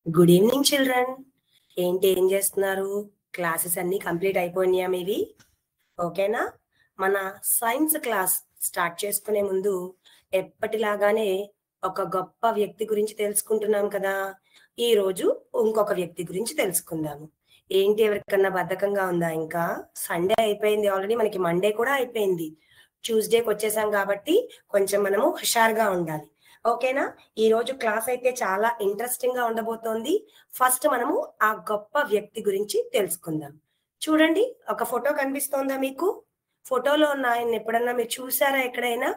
Good evening children. ఏం చేస్తున్నారు? Classes అన్ని కంప్లీట్ అయిపోయినాయా మీవి? ఓకేనా? మన సైన్స్ క్లాస్ స్టార్ట్ చేసుకునే ముందు ఎప్పటిలాగానే ఒక గొప్ప వ్యక్తి గురించి తెలుసుకుంటున్నాం కదా. ఈ రోజు ఇంకొక వ్యక్తి గురించి తెలుసుకుందాము. ఏంటి, ఎవరికన్నా బద్ధకంగా ఉందా? ఇంకా సండే అయిపోయింది ఆల్రెడీ, మనకి మండే కూడా అయిపోయింది. ట్యూస్డేకి వచ్చేసాం కాబట్టి కొంచెం మనము హుషారుగా ఉండాలి. ఓకేనా? ఈ రోజు క్లాస్ అయితే చాలా ఇంట్రెస్టింగ్ గా ఉండబోతోంది. ఫస్ట్ మనము ఆ గొప్ప వ్యక్తి గురించి తెలుసుకుందాం. చూడండి, ఒక ఫోటో కనిపిస్తోందా మీకు? ఫోటోలో ఉన్న ఆయన ఎప్పుడన్నా మీరు చూసారా ఎక్కడైనా?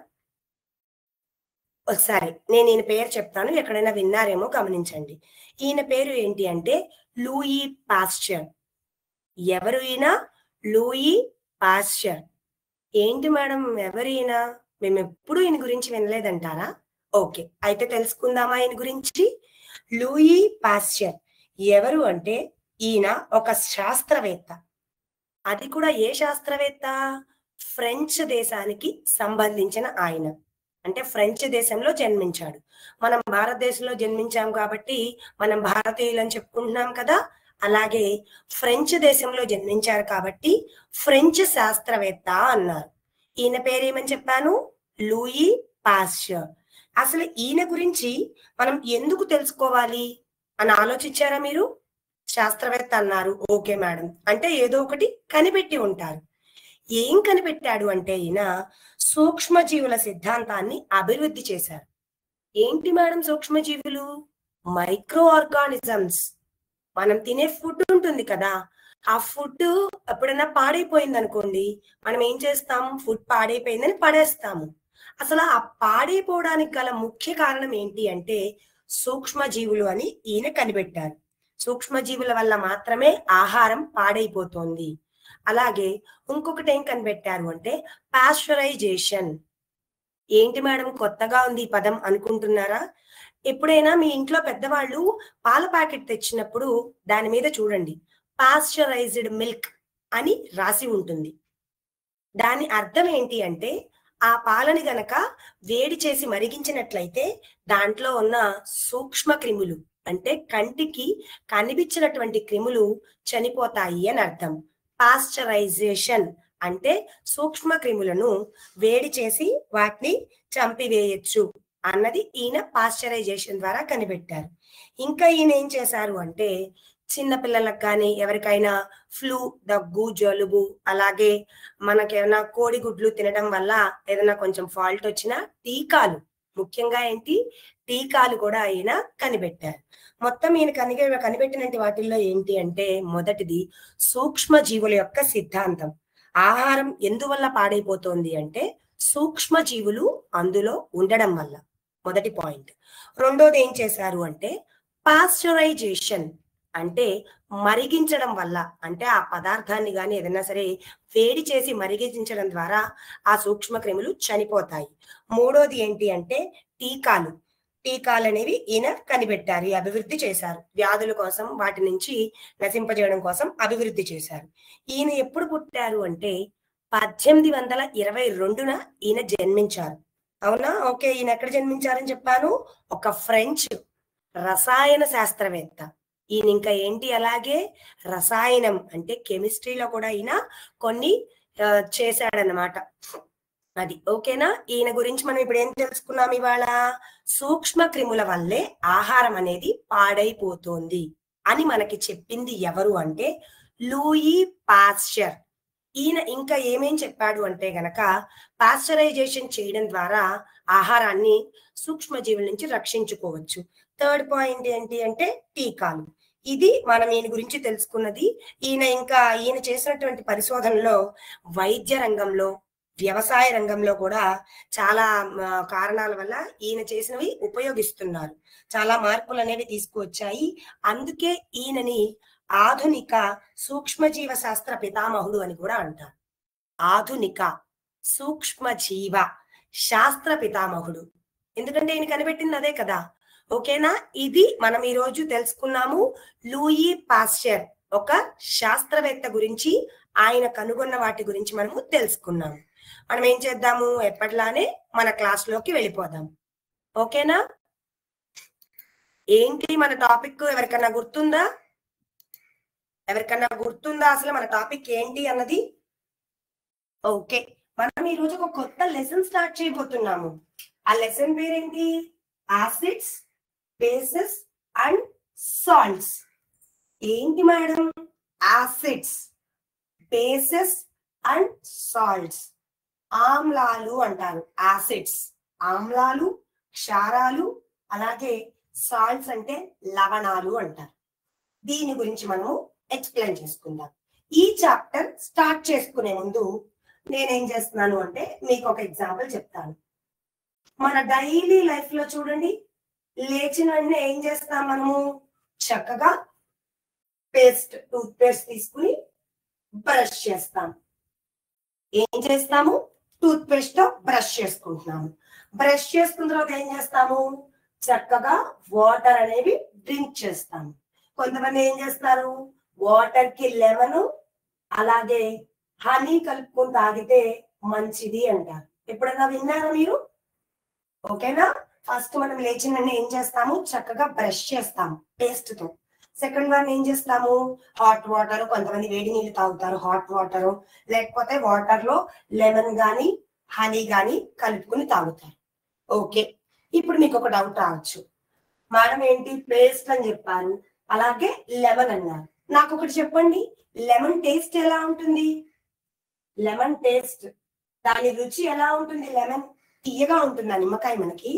ఒకసారి నేను ఈయన పేరు చెప్తాను, ఎక్కడైనా విన్నారేమో గమనించండి. ఈయన పేరు ఏంటి అంటే లూయి పాస్చర్. ఎవరు ఈయన? Louis Pasteur. ఏంటి మేడం, ఎవరు ఈయన? మేము ఎప్పుడు ఈయన గురించి వినలేదంటారా? ఓకే, అయితే తెలుసుకుందామా ఈయన గురించి. లూయి పాస్చర్ ఎవరు అంటే ఈయన ఒక శాస్త్రవేత్త. అది కూడా ఏ శాస్త్రవేత్త? ఫ్రెంచ్ దేశానికి సంబంధించిన ఆయన. అంటే ఫ్రెంచ్ దేశంలో జన్మించాడు. మనం భారతదేశంలో జన్మించాం కాబట్టి మనం భారతీయులని చెప్పుకుంటున్నాం కదా. అలాగే ఫ్రెంచ్ దేశంలో జన్మించారు కాబట్టి ఫ్రెంచ్ శాస్త్రవేత్త అన్నారు. ఈయన పేరేమని చెప్పాను? Louis Pasteur. అసలు ఈయన గురించి మనం ఎందుకు తెలుసుకోవాలి అని ఆలోచించారా మీరు? శాస్త్రవేత్త అన్నారు, ఓకే మేడం, అంటే ఏదో ఒకటి కనిపెట్టి ఉంటారు. ఏం కనిపెట్టాడు అంటే ఈయన సూక్ష్మజీవుల సిద్ధాంతాన్ని అభివృద్ధి చేశారు. ఏంటి మేడం సూక్ష్మజీవులు? Micro organisms. మనం తినే ఫుడ్ ఉంటుంది కదా, ఆ ఫుడ్ ఎప్పుడైనా పాడైపోయింది అనుకోండి, మనం ఏం చేస్తాం? ఫుడ్ పాడైపోయిందని పడేస్తాము. అసలు ఆ పాడైపోవడానికి గల ముఖ్య కారణం ఏంటి అంటే సూక్ష్మజీవులు అని ఈయన కనిపెట్టారు. సూక్ష్మజీవుల వల్ల మాత్రమే ఆహారం పాడైపోతుంది. అలాగే ఇంకొకటి ఏం కనిపెట్టారు అంటే పాస్చరైజేషన్. ఏంటి మేడం కొత్తగా ఉంది ఈ పదం అనుకుంటున్నారా? ఎప్పుడైనా మీ ఇంట్లో పెద్దవాళ్ళు పాల ప్యాకెట్ తెచ్చినప్పుడు దాని మీద చూడండి, పాస్చరైజ్డ్ మిల్క్ అని రాసి ఉంటుంది. దాని అర్థం ఏంటి అంటే ఆ పాలని గనక వేడి చేసి మరిగించినట్లయితే దాంట్లో ఉన్న సూక్ష్మ క్రిములు, అంటే కంటికి కనిపించినటువంటి క్రిములు చనిపోతాయి అని అర్థం. పాస్చరైజేషన్ అంటే సూక్ష్మ క్రిములను వేడి చేసి వాటిని చంపివేయచ్చు అన్నది ఈయన పాస్చరైజేషన్ ద్వారా కనిపెట్టారు. ఇంకా ఈయన ఏం చేశారు అంటే చిన్న పిల్లలకు కానీ ఎవరికైనా ఫ్లూ, దగ్గు, జలుబు, అలాగే మనకేమైనా కోడిగుడ్లు తినడం వల్ల ఏదైనా కొంచెం ఫాల్ట్ వచ్చినా టీకాలు, ముఖ్యంగా ఏంటి టీకాలు కూడా ఆయన కనిపెట్టారు. మొత్తం ఈయన కనిపెట్టినటువంటి వాటిల్లో ఏంటి అంటే మొదటిది సూక్ష్మ జీవుల యొక్క సిద్ధాంతం. ఆహారం ఎందువల్ల పాడైపోతుంది అంటే సూక్ష్మ జీవులు అందులో ఉండడం వల్ల, మొదటి పాయింట్. రెండోది ఏం చేశారు అంటే పాస్చరైజేషన్, అంటే మరిగించడం వల్ల, అంటే ఆ పదార్థాన్ని కానీ ఏదైనా సరే వేడి చేసి మరిగించడం ద్వారా ఆ సూక్ష్మ క్రిములు చనిపోతాయి. మూడోది ఏంటి అంటే టీకాలు. టీకాలు అనేవి ఈయన కనిపెట్టారు, అభివృద్ధి చేశారు. వ్యాధుల కోసం వాటి నుంచి నశింపజేయడం కోసం అభివృద్ధి చేశారు. ఈయన ఎప్పుడు పుట్టారు అంటే 1822న ఈయన జన్మించారు. అవునా? ఓకే, ఈయన ఎక్కడ జన్మించారని చెప్పాను? ఒక ఫ్రెంచ్ రసాయన శాస్త్రవేత్త. ఈయన ఇంకా ఏంటి, అలాగే రసాయనం అంటే కెమిస్ట్రీలో కూడా ఈయన కొన్ని చేశాడనమాట. అది ఓకేనా? ఈయన గురించి మనం ఇప్పుడు ఏం తెలుసుకున్నాం ఇవాళ? సూక్ష్మ క్రిముల వల్లే ఆహారం అనేది పాడైపోతుంది అని మనకి చెప్పింది ఎవరు అంటే లూయి పాస్చర్. ఈయన ఇంకా ఏమేం చెప్పాడు అంటే గనక పాస్చరైజేషన్ చేయడం ద్వారా ఆహారాన్ని సూక్ష్మజీవుల నుంచి రక్షించుకోవచ్చు. థర్డ్ పాయింట్ ఏంటి అంటే టీకాలు. ఇది మనం ఈయన గురించి తెలుసుకున్నది. ఈయన చేసినటువంటి పరిశోధనలో వైద్య రంగంలో, వ్యవసాయ రంగంలో కూడా చాలా కారణాల వల్ల ఈయన చేసినవి ఉపయోగిస్తున్నారు. చాలా మార్పులు అనేవి తీసుకువచ్చాయి. అందుకే ఈయనని ఆధునిక సూక్ష్మజీవ శాస్త్ర పితామహుడు అని కూడా అంటారు. ఆధునిక సూక్ష్మజీవ శాస్త్ర పితామహుడు, ఎందుకంటే ఈయన కనిపెట్టింది అదే కదా. ఓకేనా? ఇది మనం ఈ రోజు తెలుసుకున్నాము. లూయి పాస్చర్ ఒక శాస్త్రవేత్త గురించి, ఆయన కనుగొన్న వాటి గురించి మనము తెలుసుకున్నాము. మనం ఏం చేద్దాము, ఎప్పటిలానే మన క్లాస్ లోకి వెళ్ళిపోదాం. ఓకేనా? ఏంటి మన టాపిక్? ఎవరికన్నా గుర్తుందా? అసలు మన టాపిక్ ఏంటి అన్నది? ఓకే, మనం ఈ రోజు ఒక కొత్త లెసన్ స్టార్ట్ చేయబోతున్నాము. ఆ లెసన్ పేరేంటి? Acids, bases and salts. ఏంటి madam? Acids, bases and salts. ఆమ్లాలు అంటారు. యాసిడ్స్ ఆమ్లాలు, క్షారాలు, అలాగే సాల్ట్స్ అంటే లవణాలు అంటారు. దీని గురించి మనము ఎక్స్ప్లెయిన్ చేసుకుందాం. ఈ చాప్టర్ స్టార్ట్ చేసుకునే ముందు నేనేం చేస్తున్నాను అంటే మీకు ఒక ఎగ్జాంపుల్ చెప్తాను. మన డైలీ లైఫ్ లో చూడండి, లేచిన వెంటనే ఏం చేస్తాం మనము? చక్కగా టూత్ పేస్ట్ తీసుకుని బ్రష్ చేస్తాం. ఏం చేస్తాము? టూత్ పేస్ట్ తో బ్రష్ చేసుకుంటున్నాము. బ్రష్ చేసుకున్న తర్వాత ఏం చేస్తాము? చక్కగా వాటర్ అనేవి డ్రింక్ చేస్తాము. కొంతమంది ఏం చేస్తారు? వాటర్ కి లెమన్ అలాగే హనీ కలుపుకొని తాగితే మంచిది అంటారు. ఎప్పుడైనా విన్నారా మీరు? ఓకేనా? ఫస్ట్ మనం లేచిన ఏం చేస్తాము? చక్కగా బ్రష్ చేస్తాము పేస్ట్ తో. సెకండ్ వన్ ఏం చేస్తాము? హాట్ వాటర్, కొంతమంది వేడి నీళ్ళు తాగుతారు. హాట్ వాటర్ లేకపోతే వాటర్ లో లెమన్ గాని హనీ గాని కలుపుకుని తాగుతారు. ఓకే, ఇప్పుడు మీకు ఒక డౌట్ రావచ్చు, మేడం ఏంటి పేస్ట్ అని చెప్పారు, అలాగే లెమన్ అన్నారు. నాకు ఒకటి చెప్పండి, లెమన్ టేస్ట్ ఎలా ఉంటుంది? లెమన్ టేస్ట్, దాని రుచి ఎలా ఉంటుంది? లెమన్ తీయగా ఉంటుందా? నిమ్మకాయ మనకి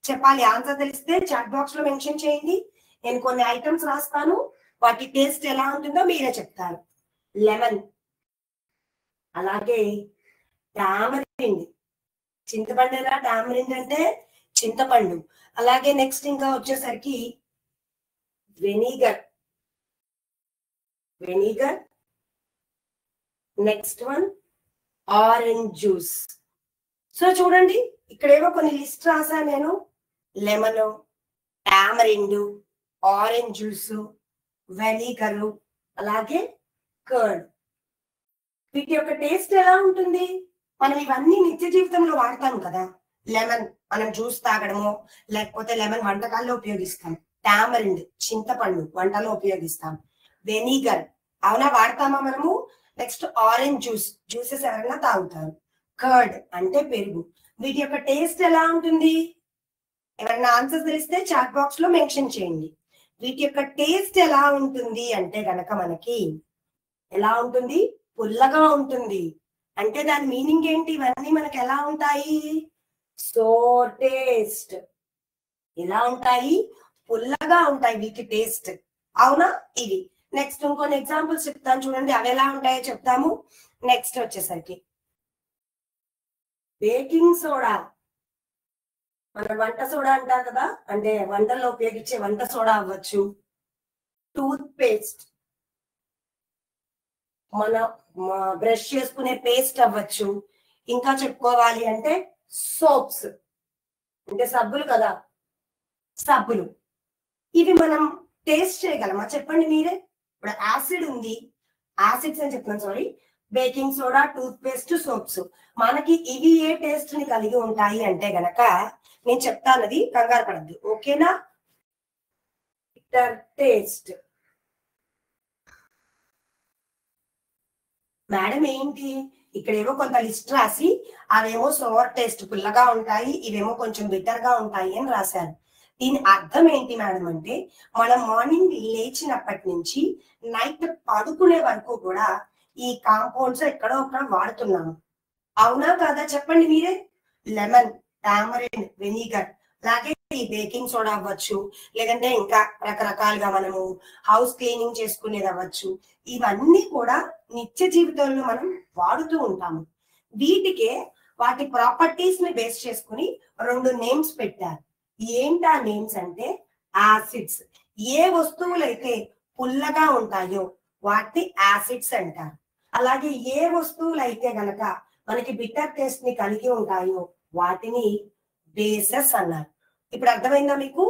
చెప్పాలి. ఆన్సర్ తెలిస్తే చాట్ బాక్స్ లో మెన్షన్ చేయండి. నేను కొన్ని ఐటమ్స్ రాస్తాను, వాటి టేస్ట్ ఎలా ఉంటుందో మీరే చెప్తారు. లెమన్, అలాగే టామరిండ్, చింతపండు ఎలా? టామరిండ్ అంటే చింతపండు. అలాగే నెక్స్ట్ ఇంకా వచ్చేసరికి vinegar, next one orange juice. So చూడండి, ఇక్కడేమో కొన్ని లిస్ట్ రాసా నేను. Lemon, tamarind, orange juice, vinegar, అలాగే కర్డ్. వీటి యొక్క టేస్ట్ ఎలా ఉంటుంది? మనం ఇవన్నీ నిత్య జీవితంలో వాడతాం కదా. లెమన్ మనం జ్యూస్ తాగడము, లేకపోతే లెమన్ వంటకాల్లో ఉపయోగిస్తాం. టామరిండ్ చింతపండు వంటలో ఉపయోగిస్తాం. వెనిగర్ అవునా, వాడతామా మనము? నెక్స్ట్ ఆరెంజ్ జ్యూసెస్ ఎవరైనా తాగుతారు. కర్డ్ అంటే పెరుగు. వీటి యొక్క టేస్ట్ ఎలా ఉంటుంది? ఎవరైనా ఆన్సర్ తెలిస్తే చాట్ బాక్స్ లో మెన్షన్ చేయండి. వీటి యొక్క టేస్ట్ ఎలా ఉంటుంది అంటే గనక మనకి ఎలా ఉంటుంది? పుల్లగా ఉంటుంది. అంటే దాని మీనింగ్ ఏంటి? ఇవన్నీ మనకి ఎలా ఉంటాయి? Sour taste. ఎలా ఉంటాయి? పుల్లగా ఉంటాయి వీటి టేస్ట్. అవునా? ఇది నెక్స్ట్ ఇంకొన్ని ఎగ్జాంపుల్స్ చెప్తాను చూడండి, అవి ఎలా ఉంటాయో చెప్తాము. నెక్స్ట్ వచ్చేసరికి బేకింగ్ సోడా. మన వంట సోడా అంటారు కదా, అంటే వంటల్లో ఉపయోగించే వంట సోడా అవ్వచ్చు. టూత్ పేస్ట్, మన బ్రష్ చేసుకునే పేస్ట్ అవ్వచ్చు. ఇంకా చెప్పుకోవాలి అంటే సోప్స్, అంటే సబ్బులు కదా, సబ్బులు. ఇవి మనం టేస్ట్ చేయగలమా చెప్పండి మీరే? ఇప్పుడు యాసిడ్ ఉంది, యాసిడ్స్ అని చెప్తున్నాను, sorry. Baking soda, toothpaste, soaps, మనకి ఇవి ఏ టేస్ట్ ని కలిగి ఉంటాయి అంటే గనక నేను చెప్తానది, కంగారు పడద్దు. ఓకేనా? Bitter taste. మేడం ఏంటి ఇక్కడేమో కొంత లిస్ట్ రాసి అవేమో సోర్ టేస్ట్ పుల్లగా ఉంటాయి, ఇవేమో కొంచెం బిటర్ గా ఉంటాయి అని రాశారు. దీని అర్థం ఏంటి మేడం అంటే, మనం మార్నింగ్ లేచినప్పటి నుంచి నైట్ పడుకునే వరకు కూడా ఈ కాంపౌండ్స్ ఎక్కడో అక్కడ వాడుతున్నాము. అవునా కాదా చెప్పండి మీరే? లెమన్, టామరిన్, వెనిగర్, అలాగే ఈ బేకింగ్ సోడా అవ్వచ్చు, లేదంటే ఇంకా రకరకాలుగా మనము హౌస్ క్లీనింగ్ చేసుకునేది అవ్వచ్చు. ఇవన్నీ కూడా నిత్య జీవితంలో మనం వాడుతూ ఉంటాము. వీటికే వాటి ప్రాపర్టీస్ ని బేస్ చేసుకుని రెండు నేమ్స్ పెట్టారు. ఏంటా నేమ్స్ అంటే యాసిడ్స్. ఏ వస్తువులైతే పుల్లగా ఉంటాయో వాటిని యాసిడ్స్ అంటారు. అలాగే ఏ వస్తువులు అయితే గనక మనకి బిటర్ టేస్ట్ ని కలిగి ఉంటాయో వాటిని బేసెస్ అన్నారు. ఇప్పుడు అర్థమైందా మీకు?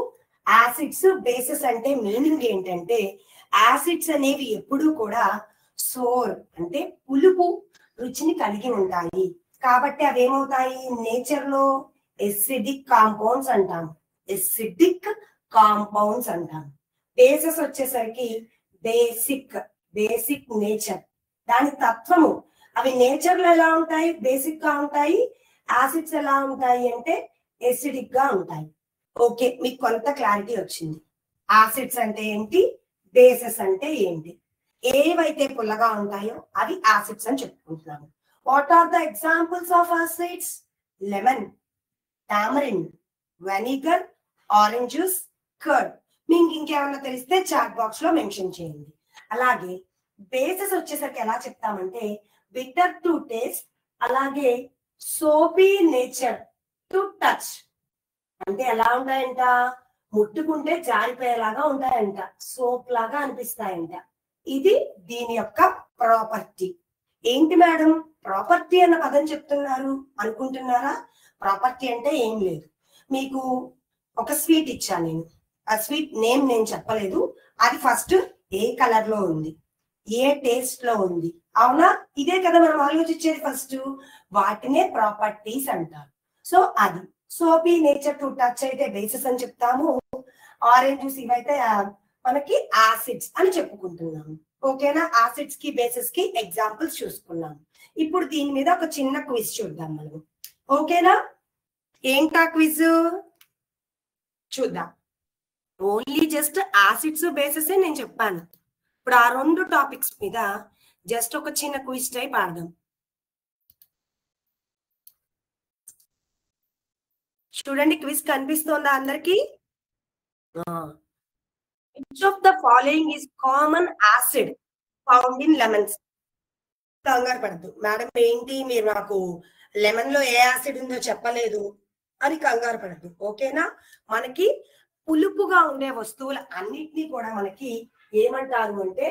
యాసిడ్స్, బేసెస్ అంటే మీనింగ్ ఏంటంటే, యాసిడ్స్ అనేవి ఎప్పుడూ కూడా సోర్ అంటే పులుపు రుచిని కలిగి ఉంటాయి. కాబట్టి అవి ఏమవుతాయి? నేచర్ లో ఎసిడిక్ కాంపౌండ్స్ అంటాం. ఎసిడిక్ కాంపౌండ్స్ అంటాం. బేసెస్ వచ్చేసరికి బేసిక్ నేచర్, దాని తత్వము. అవి నేచర్ లో ఎలా ఉంటాయి? బేసిక్ గా ఉంటాయి. యాసిడ్స్ ఎలా ఉంటాయి అంటే ఎసిడిక్ గా ఉంటాయి. ఓకే, మీకు కొంత క్లారిటీ వచ్చింది. యాసిడ్స్ అంటే ఏంటి, బేసెస్ అంటే ఏంటి. ఏవైతే పుల్లగా ఉంటాయో అవి యాసిడ్స్ అని చెప్పుకుంటున్నాము. What are the examples of acids? Lemon, tamarind, vinegar, orange juice, curd. మీకు ఇంకేమన్నా తెలిస్తే చాట్ బాక్స్ లో మెన్షన్ చేయండి. అలాగే బేసెస్ వచ్చేసరికి ఎలా చెప్తామంటే బిటర్ టు టేస్ట్, అలాగే సోపీ నేచర్ టు టచ్. అంటే ఎలా ఉంటాయంట? ముట్టుకుంటే జారిపోయేలాగా ఉంటాయంట, సోప్ లాగా అనిపిస్తాయంట. ఇది దీని యొక్క ప్రాపర్టీ. ఏంటి మేడం ప్రాపర్టీ అన్న పదం చెప్తున్నారు అనుకుంటున్నారా? ప్రాపర్టీ అంటే ఏం లేదు. మీకు ఒక స్వీట్ ఇచ్చాను నేను, ఆ స్వీట్ నేమ్ నేను చెప్పలేదు. అది ఫస్ట్ ఏ కలర్ లో ఉంది, ఏ టేస్ట్ లో ఉంది, అవునా? ఇదే కదా మనం ఆలోచించేది ఫస్ట్. వాటినే ప్రాపర్టీస్ అంటారు. సో అది సోపీ నేచర్ టు టచ్ అయితే బేసిస్ అని చెప్తాము. ఆరెంజ్ జ్యూస్ ఇవైతే మనకి యాసిడ్స్ అని చెప్పుకుంటున్నాము. ఓకేనా? యాసిడ్స్ కి బేసిస్ కి ఎగ్జాంపుల్స్ చూసుకున్నాము. ఇప్పుడు దీని మీద ఒక చిన్న క్విజ్ చూద్దాం మనం. ఓకేనా? ఏంటా క్విజ్ చూద్దాం. ఓన్లీ జస్ట్ యాసిడ్స్ బేసిస్ నేను చెప్పాను. ఇప్పుడు ఆ రెండు టాపిక్స్ మీద జస్ట్ ఒక చిన్న క్విజ్ టైప్ ఆడదాం. చూడండి, క్విజ్ కనిపిస్తోందా అందరికి? Which of the following is common acid found in lemons? కంగారు పడద్దు మేడం, ఏంటి మీరు నాకు లెమన్ లో ఏ యాసిడ్ ఉందో చెప్పలేదు అని కంగారు పడద్దు. ఓకేనా? మనకి పులుపుగా ఉండే వస్తువులు అన్నిటినీ కూడా మనకి ఏమంటారు అంటే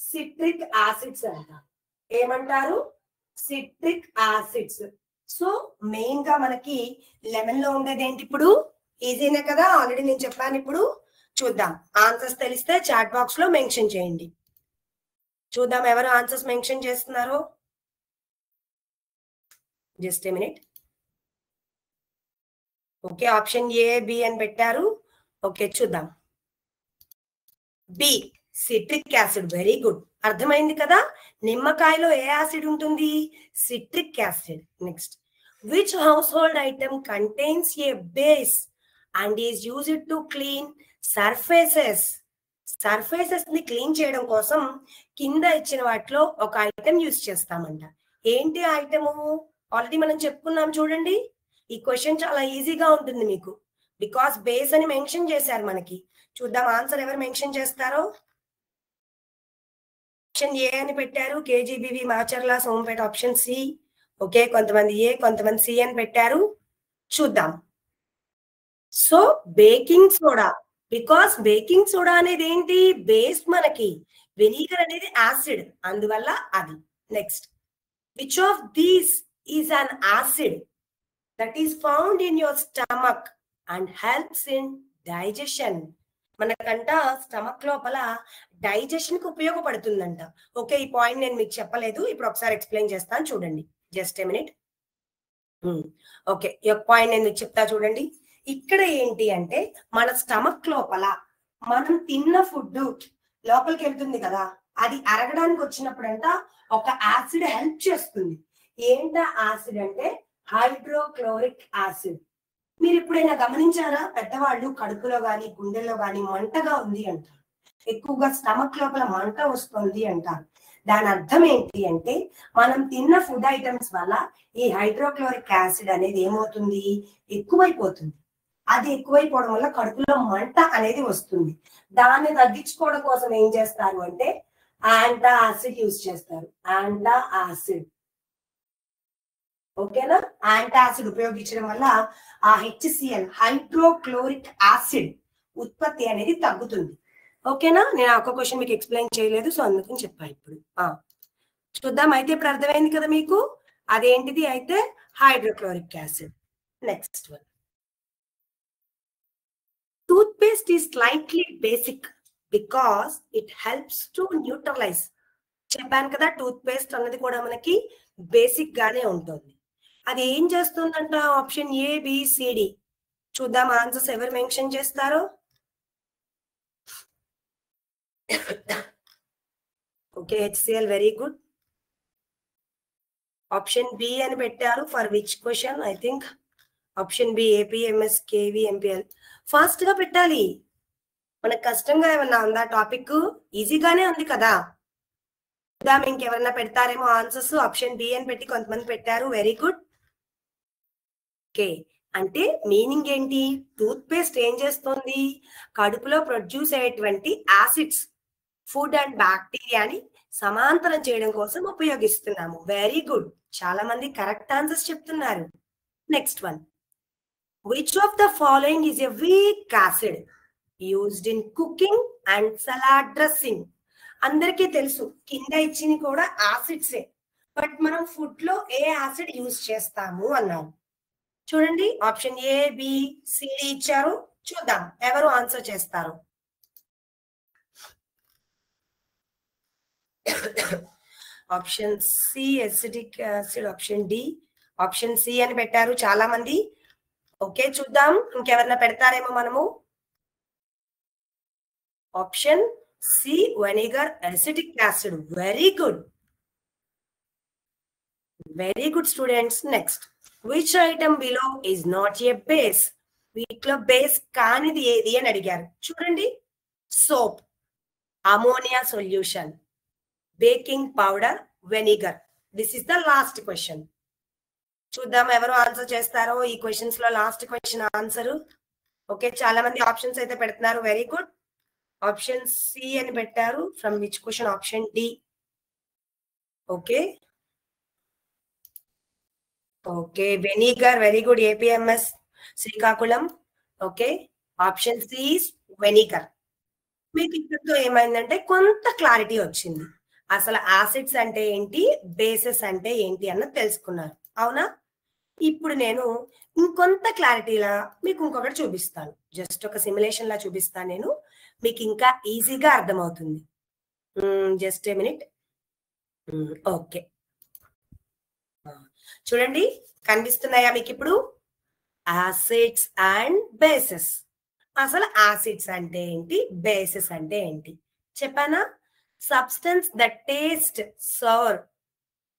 సిట్రిక్ యాసిడ్స్ అంటారు. ఏమంటారు? Citric acids. సో మెయిన్ గా మనకి లెమన్ లో ఉండేది ఏంటి? ఇప్పుడు ఈజీనే కదా, ఆల్రెడీ నేను చెప్పాను. ఇప్పుడు చూద్దాం. ఆన్సర్స్ తెలిస్తే చాట్ బాక్స్ లో మెన్షన్ చేయండి. చూద్దాం ఎవరు ఆన్సర్స్ మెన్షన్ చేస్తున్నారో. Just a minute. Okay, option A, B అని పెట్టారు. ఓకే, చూద్దాం. B, citric acid. Very good, అర్థమైంది కదా. నిమ్మకాయలో ఏ యాసిడ్ ఉంటుంది? Citric acid. Next, which household item contains a base and is used to clean surfaces. Surfaces ని clean చేయడం కోసం కింద ఇచ్చిన వాటిలో ఒక ఐటమ్ యూజ్ చేస్తామంట. ఏంటి ఐటము? ఆల్రెడీ మనం చెప్పుకున్నాం చూడండి. ఈ క్వశ్చన్ చాలా ఈజీగా ఉంటుంది మీకు, బికాస్ బేస్ అని మెన్షన్ చేశారు మనకి. చూద్దాం ఆన్సర్ ఎవరు మెన్షన్ చేస్తారో. ఆప్షన్ ఏ అని పెట్టారు, KGBV, Macherla, Sompeta. Option C. Okay, కొంతమంది ఏ, కొంతమంది సి అని పెట్టారు. చూద్దాం. So baking soda, because baking soda అనేది ఏంటి? బేస్ మనకి. వెనిగర్ అనేది యాసిడ్, అందువల్ల అది. Next, which of these is an acid that is found in your stomach and helps in digestion. మనకంట స్టమక్ లోపల డైజెషన్ కి ఉపయోగపడుతుందంట. ఓకే, ఈ పాయింట్ నేను మీకు చెప్పలేదు, ఇప్పుడు ఒకసారి ఎక్స్ప్లెయిన్ చేస్తాను చూడండి. Just a minute. ఓకే, ఈ పాయింట్ నేను మీకు చెప్తా చూడండి. ఇక్కడ ఏంటి అంటే మన స్టమక్ లోపల మనం తిన్న ఫుడ్ లోపలికి వెళ్తుంది కదా, అది అరగడానికి వచ్చినప్పుడంట ఒక యాసిడ్ హెల్ప్ చేస్తుంది. ఏంటా యాసిడ్ అంటే హైడ్రోక్లోరిక్ యాసిడ్. మీరు ఎప్పుడైనా గమనించారా? పెద్దవాళ్ళు కడుపులో గాని గుండెల్లో గాని మంటగా ఉంది అంటారు, ఎక్కువగా స్టమక్ లోపల మంట వస్తుంది అంటారు. దాని అర్థం ఏంటి అంటే మనం తిన్న ఫుడ్ ఐటమ్స్ వల్ల ఈ హైడ్రోక్లోరిక్ యాసిడ్ అనేది ఏమవుతుంది? ఎక్కువైపోతుంది. అది ఎక్కువైపోవడం వల్ల కడుపులో మంట అనేది వస్తుంది. దాన్ని తగ్గించుకోవడం కోసం ఏం చేస్తారు అంటే యాంటా యాసిడ్ యూజ్ చేస్తారు. యాంటా యాసిడ్. ఓకేనా? యాంటా యాసిడ్ ఉపయోగించడం వల్ల ఆ హెచ్సిఎల్ హైడ్రోక్లోరిక్ యాసిడ్ ఉత్పత్తి అనేది తగ్గుతుంది. ఓకేనా? నేను ఒక క్వశ్చన్ మీకు ఎక్స్ప్లెయిన్ చేయలేదు, సో అందుకని చెప్పా. ఇప్పుడు చూద్దాం. అయితే ఇప్పుడు అర్థమైంది కదా మీకు, అదేంటిది అయితే hydrochloric acid. Next one, toothpaste is slightly basic because it helps to neutralize. చెప్పాను కదా, టూత్ పేస్ట్ అన్నది కూడా మనకి బేసిక్ గానే ఉంటుంది. అది ఏం చేస్తుందంట? Option A, B, C D. చూద్దాం ఆన్సర్స్ ఎవరు మెన్షన్ చేస్తారో. Okay, HCl very good. Option B అని పెట్టారు. For which question? I think option B, APMS KV MPL. Fast గా పెట్టాలి. మనకు కష్టంగా ఏమన్నా ఉందా టాపిక్? ఈజీగానే ఉంది కదా. ఇంకెవరన్నా పెడతారేమో ఆన్సర్స్. ఆప్షన్ బి అని పెట్టి కొంతమంది పెట్టారు. Very good. ఓకే, అంటే మీనింగ్ ఏంటి? టూత్ పేస్ట్ ఏం చేస్తుంది? కడుపులో ప్రొడ్యూస్ అయ్యేటువంటి యాసిడ్స్, ఫుడ్ అండ్ బ్యాక్టీరియాని సమాంతరం చేయడం కోసం ఉపయోగిస్తున్నాము. Very good. చాలా మంది కరెక్ట్ ఆన్సర్స్ చెప్తున్నారు. Next one, which of the following is a weak acid used in cooking and salad dressing? అందరికీ తెలుసు కింద ఇచ్చింది కూడా యాసిడ్సే, బట్ మనం ఫుడ్ లో ఏ యాసిడ్ యూజ్ చేస్తాము అన్నారు. చూడండి, option A, B, C, D ఇచ్చారు. చూద్దాం ఎవరు ఆన్సర్ చేస్తారు. Option C acidic acid, option D, option C అని పెట్టారు చాలా మంది. ఓకే, చూద్దాం ఇంకెవరన్నా పెడతారేమో మనము. Option C vinegar acidic acid. Very good, very good students. Next, which item below is not a base? వీటిలో బేస్ కానిది ఏది అని అడిగారు. చూడండి, soap, ammonia solution, baking powder, vinegar. This is the last question. చూద్దాం ఎవరు ఆన్సర్ చేస్తారో ఈ క్వశ్చన్స్ లో. Last question answer. ఓకే, చాలా మంది ఆప్షన్స్ అయితే పెడుతున్నారు. Very good. ఆప్షన్ సి అని పెట్టారు. From which question? Option D. Okay okay, vinegar. Very good. APMS Srikakulam. Okay, option C is vinegar. మీకు ఇక్కడితో ఏమైందంటే కొంత క్లారిటీ వచ్చింది. అసలు యాసిడ్స్ అంటే ఏంటి, బేసెస్ అంటే ఏంటి అన్నది తెలుసుకున్నారు. అవునా? ఇప్పుడు నేను ఇంకొంత క్లారిటీలా మీకు ఇంకొకటి చూపిస్తాను. జస్ట్ ఒక సిమ్యులేషన్ లా చూపిస్తాను నేను, మీకు ఇంకా ఈజీగా అర్థమవుతుంది. Just a minute. ఓకే, చూడండి కనిపిస్తున్నాయా మీకు ఇప్పుడు? Acids and bases. అసలు యాసిడ్స్ అంటే ఏంటి, బేసెస్ అంటే ఏంటి చెప్పానా? Substance that taste sour.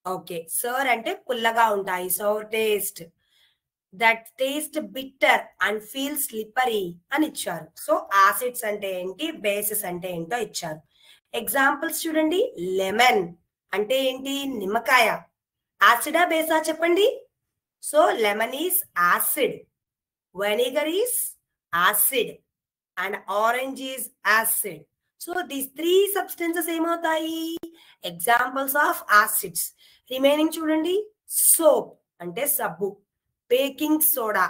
Okay, sour అంటే పుల్లగా ఉంటాయి. Sour taste. That taste bitter and feel slippery అని ఇచ్చారు. సో యాసిడ్స్ అంటే ఏంటి, బేసెస్ అంటే ఏంటో ఇచ్చారు. ఎగ్జాంపుల్స్ చూడండి. లెమన్ అంటే ఏంటి? నిమ్మకాయ. యాసిడా బేసా చెప్పండి? So lemon is acid, vinegar is acid, and orange is acid. So these three substances ఏమవుతాయి? Examples of acids. రిమైనింగ్ చూడండి. సోప్ అంటే సబ్బు, బేకింగ్ సోడా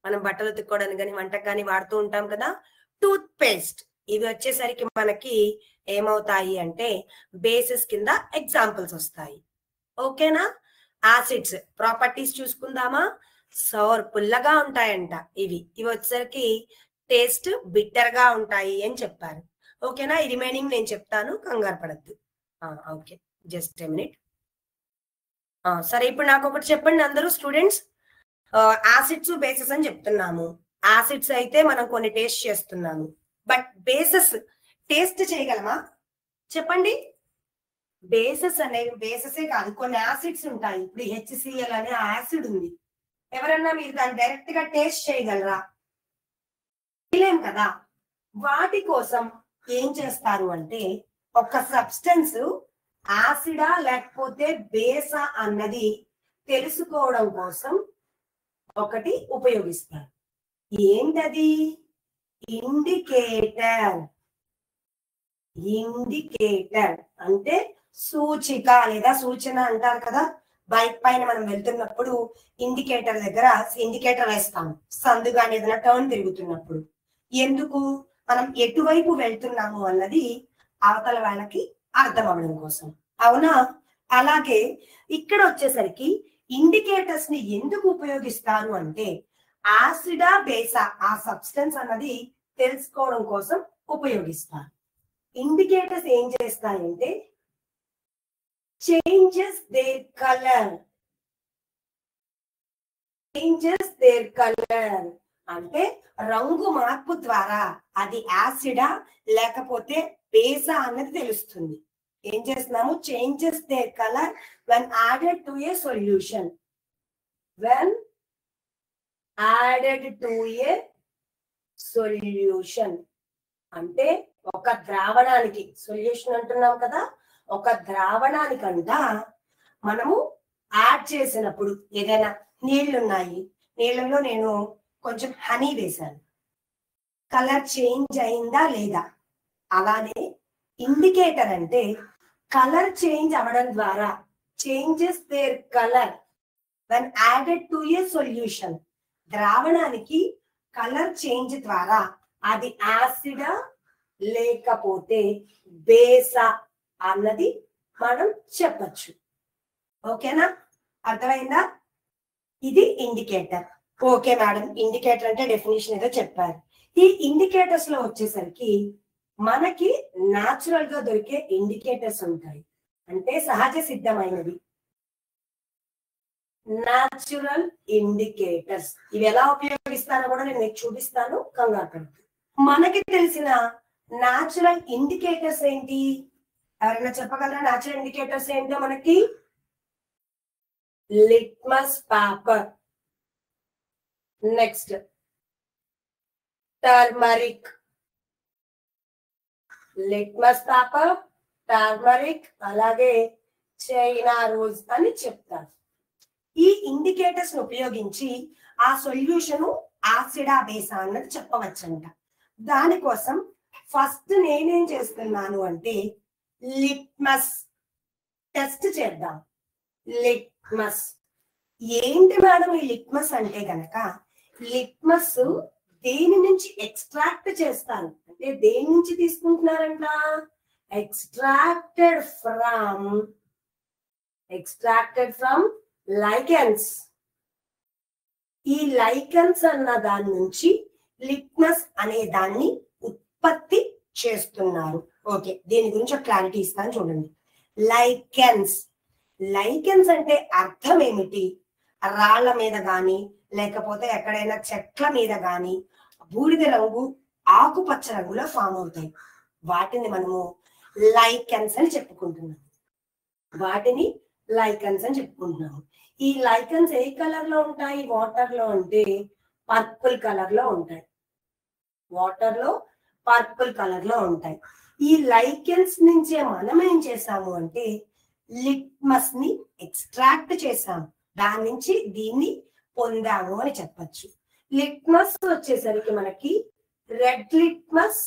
మనం బట్టలు తిక్కోవడానికి కానీ వంటకు కానీ వాడుతూ ఉంటాం కదా. Toothpaste. ఇవి వచ్చేసరికి మనకి ఏమవుతాయి అంటే బేసెస్ కింద ఎగ్జాంపుల్స్ వస్తాయి. ఓకేనా? Acids properties చూసుకుందామా? సోర్ పుల్లగా ఉంటాయంట. ఇవి వచ్చేసరికి టేస్ట్ బిట్టర్ గా ఉంటాయి అని చెప్పారు. ఓకేనా? ఈ రిమైనింగ్ నేను చెప్తాను, కంగారు పడద్దు. Okay, just a minute. సరే, ఇప్పుడు నాకు ఒకటి చెప్పండి అందరూ స్టూడెంట్స్. యాసిడ్స్ బేసెస్ అని చెప్తున్నాము. యాసిడ్స్ అయితే మనం కొన్ని టేస్ట్ చేస్తున్నాము, బట్ బేసెస్ టేస్ట్ చేయగలమా చెప్పండి? బేసెస్ అనేవి బేసెసే కాదు, కొన్ని యాసిడ్స్ ఉంటాయి. ఇప్పుడు HCl అనే యాసిడ్ ఉంది. ఎవరన్నా మీరు దాన్ని డైరెక్ట్ గా టేస్ట్ చేయగలరా? చేయలేం కదా. వాటి కోసం ఏం చేస్తారు అంటే ఒక సబ్స్టెన్స్ యాసిడా లేకపోతే బేసా అన్నది తెలుసుకోవడం కోసం ఒకటి ఉపయోగిస్తారు. ఏంటది? ఇండికేటర్. ఇండికేటర్ అంటే సూచిక లేదా సూచన అంటారు కదా. బైక్ పైన మనం వెళ్తున్నప్పుడు ఇండికేటర్ దగ్గర ఇండికేటర్ వేస్తాం, సందు కానీ ఏదైనా టర్న్ తిరుగుతున్నప్పుడు. ఎందుకు? మనం ఎటువైపు వెళ్తున్నాము అన్నది అవతల వాళ్ళకి అర్థం అవ్వడం కోసం. అవునా? అలాగే ఇక్కడ వచ్చేసరికి ఇండికేటర్స్ ని ఎందుకు ఉపయోగిస్తారు అంటే యాసిడా బేసా ఆ సబ్స్టెన్స్ అన్నది తెలుసుకోవడం కోసం ఉపయోగిస్తారు. ఇండికేటర్స్ ఏం చేస్తాయంటే changes their colour. Changes their colour అంటే రంగు మార్పు ద్వారా అది యాసిడా లేకపోతే బేసా అన్నది తెలుస్తుంది. ఏం చేస్తున్నాము? Changes their colour when added to a solution. When added to a solution అంటే ఒక ద్రావణానికి, సొల్యూషన్ అంటున్నాం కదా, ఒక ద్రావణానికంట మనము యాడ్ చేసినప్పుడు ఏదైనా నీళ్లున్నాయి, నీళ్ళలో నేను కొంచెం హనీ వేశాను, కలర్ చేంజ్ అయిందా లేదా? అలానే ఇండికేటర్ అంటే కలర్ చేంజ్ అవడం ద్వారా changes their colour when added to a solution. ద్రావణానికి కలర్ చేంజ్ ద్వారా అది యాసిడా లేకపోతే బేసా అన్నది మనం చెప్పచ్చు. ఓకేనా? అర్థమైందా? ఇది ఇండికేటర్. ఓకే మేడం, ఇండికేటర్ అంటే డెఫినేషన్ ఏదో చెప్పారు. ఈ ఇండికేటర్స్ లో వచ్చేసరికి మనకి న్యాచురల్ గా దొరికే ఇండికేటర్స్ ఉంటాయి, అంటే సహజ సిద్ధమైనవి. న్యాచురల్ ఇండికేటర్స్ ఇవి ఎలా ఉపయోగిస్తానో కూడా నేను మీకు చూపిస్తాను, కంగారు పడద్దు. మనకి తెలిసిన న్యాచురల్ ఇండికేటర్స్ ఏంటి? ఎవరైనా చెప్పగలరా న్యాచురల్ ఇండికేటర్స్ ఏంటో? మనకి litmus paper, next turmeric, litmus paper, turmeric, అలాగే చైనా రోజ్ అని చెప్తారు. ఈ ఇండికేటర్స్ ఉపయోగించి ఆ సొల్యూషన్ యాసిడా బేసా అన్నది చెప్పవచ్చంట. దానికోసం ఫస్ట్ నేనేం చేస్తున్నాను అంటే లిట్మస్ టెస్ట్ చేద్దాం. లిట్మస్ ఏంటి మేడం ఈ లిట్మస్ అంటే గనక, లిట్మస్ దేని నుంచి ఎక్స్ట్రాక్ట్ చేస్తాను అంటే దేని నుంచి తీసుకుంటున్నారంట? Extracted from lichens. ఈ లైకెన్స్ అన్న దాని నుంచి లిట్మస్ అనే దాన్ని ఉత్పత్తి చేస్తున్నారు. ఓకే, దీని గురించి ఒక క్లారిటీ ఇస్తాను చూడండి. లైకెన్స్, లైకెన్స్ అంటే అర్థం ఏమిటి? రాళ్ల మీద గాని లేకపోతే ఎక్కడైనా చెట్ల మీద గాని బూడిద రంగు, ఆకుపచ్చ రంగులో ఫామ్ అవుతాయి. వాటిని మనము లైకెన్స్ అని చెప్పుకుంటున్నాము. వాటిని లైకెన్స్ అని చెప్పుకుంటున్నాము. ఈ లైకెన్స్ ఏ కలర్ లో ఉంటాయి? వాటర్ లో అంటే పర్పుల్ కలర్ లో ఉంటాయి. వాటర్ లో పర్పుల్ కలర్ లో ఉంటాయి. ఈ లైకెన్స్ నుంచే మనం ఏం చేసాము అంటే లిట్మస్ ని ఎక్స్ట్రాక్ట్ చేసాము, దాని నుంచి దీన్ని పొందాము అని చెప్పచ్చు. లిట్మస్ వచ్చేసరికి మనకి రెడ్ లిట్మస్,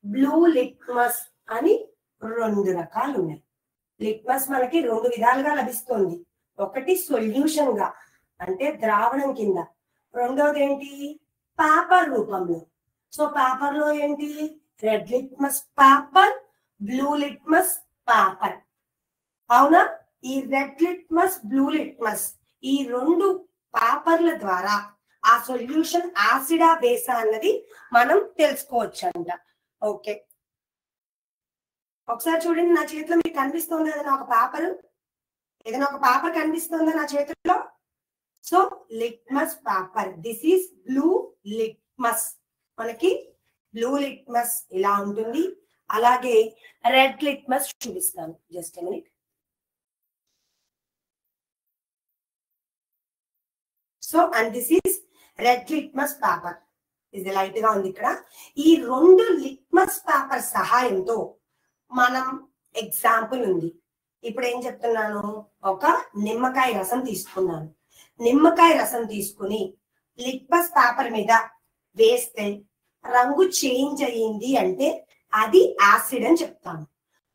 బ్లూ లిట్మస్ అని రెండు రకాలు ఉన్నాయి. లిట్మస్ మనకి రెండు విధాలుగా లభిస్తుంది. ఒకటి సొల్యూషన్ గా అంటే ద్రావణం కింద, రెండవది ఏంటి? పేపర్ రూపంలో. సో పేపర్ లో ఏంటి? Red litmus paper, blue litmus paper. అవునా? ఈ రెడ్ లిట్మస్, బ్లూ లిట్మస్ ఈ రెండు పేపర్ల ద్వారా ఆ సొల్యూషన్ యాసిడా బేసా అన్నది మనం తెలుసుకోవచ్చు అంట. ఓకే, ఒకసారి చూడండి, నా చేతిలో మీకు కనిపిస్తుంది ఏదైనా ఒక పేపర్, ఏదైనా ఒక పేపర్ కనిపిస్తుందా నా చేతిలో? So litmus paper, this is blue litmus. మనకి బ్లూ లిట్మస్ ఇలా ఉంటుంది. అలాగే రెడ్ లిట్మస్ చూపిస్తాను, just minute. So and this is red litmus paper. ఇది లైట్ గా ఉంది ఇక్కడ. ఈ రెండు లిట్మస్ పేపర్ సహాయంతో మనం ఎగ్జాంపుల్ ఉంది. ఇప్పుడు ఏం చెప్తున్నాను? ఒక నిమ్మకాయ రసం తీసుకున్నాను. నిమ్మకాయ రసం తీసుకుని లిట్మస్ పేపర్ మీద వేస్తే రంగు చేంజ్ అయ్యింది అంటే అది యాసిడ్ అని చెప్తాము.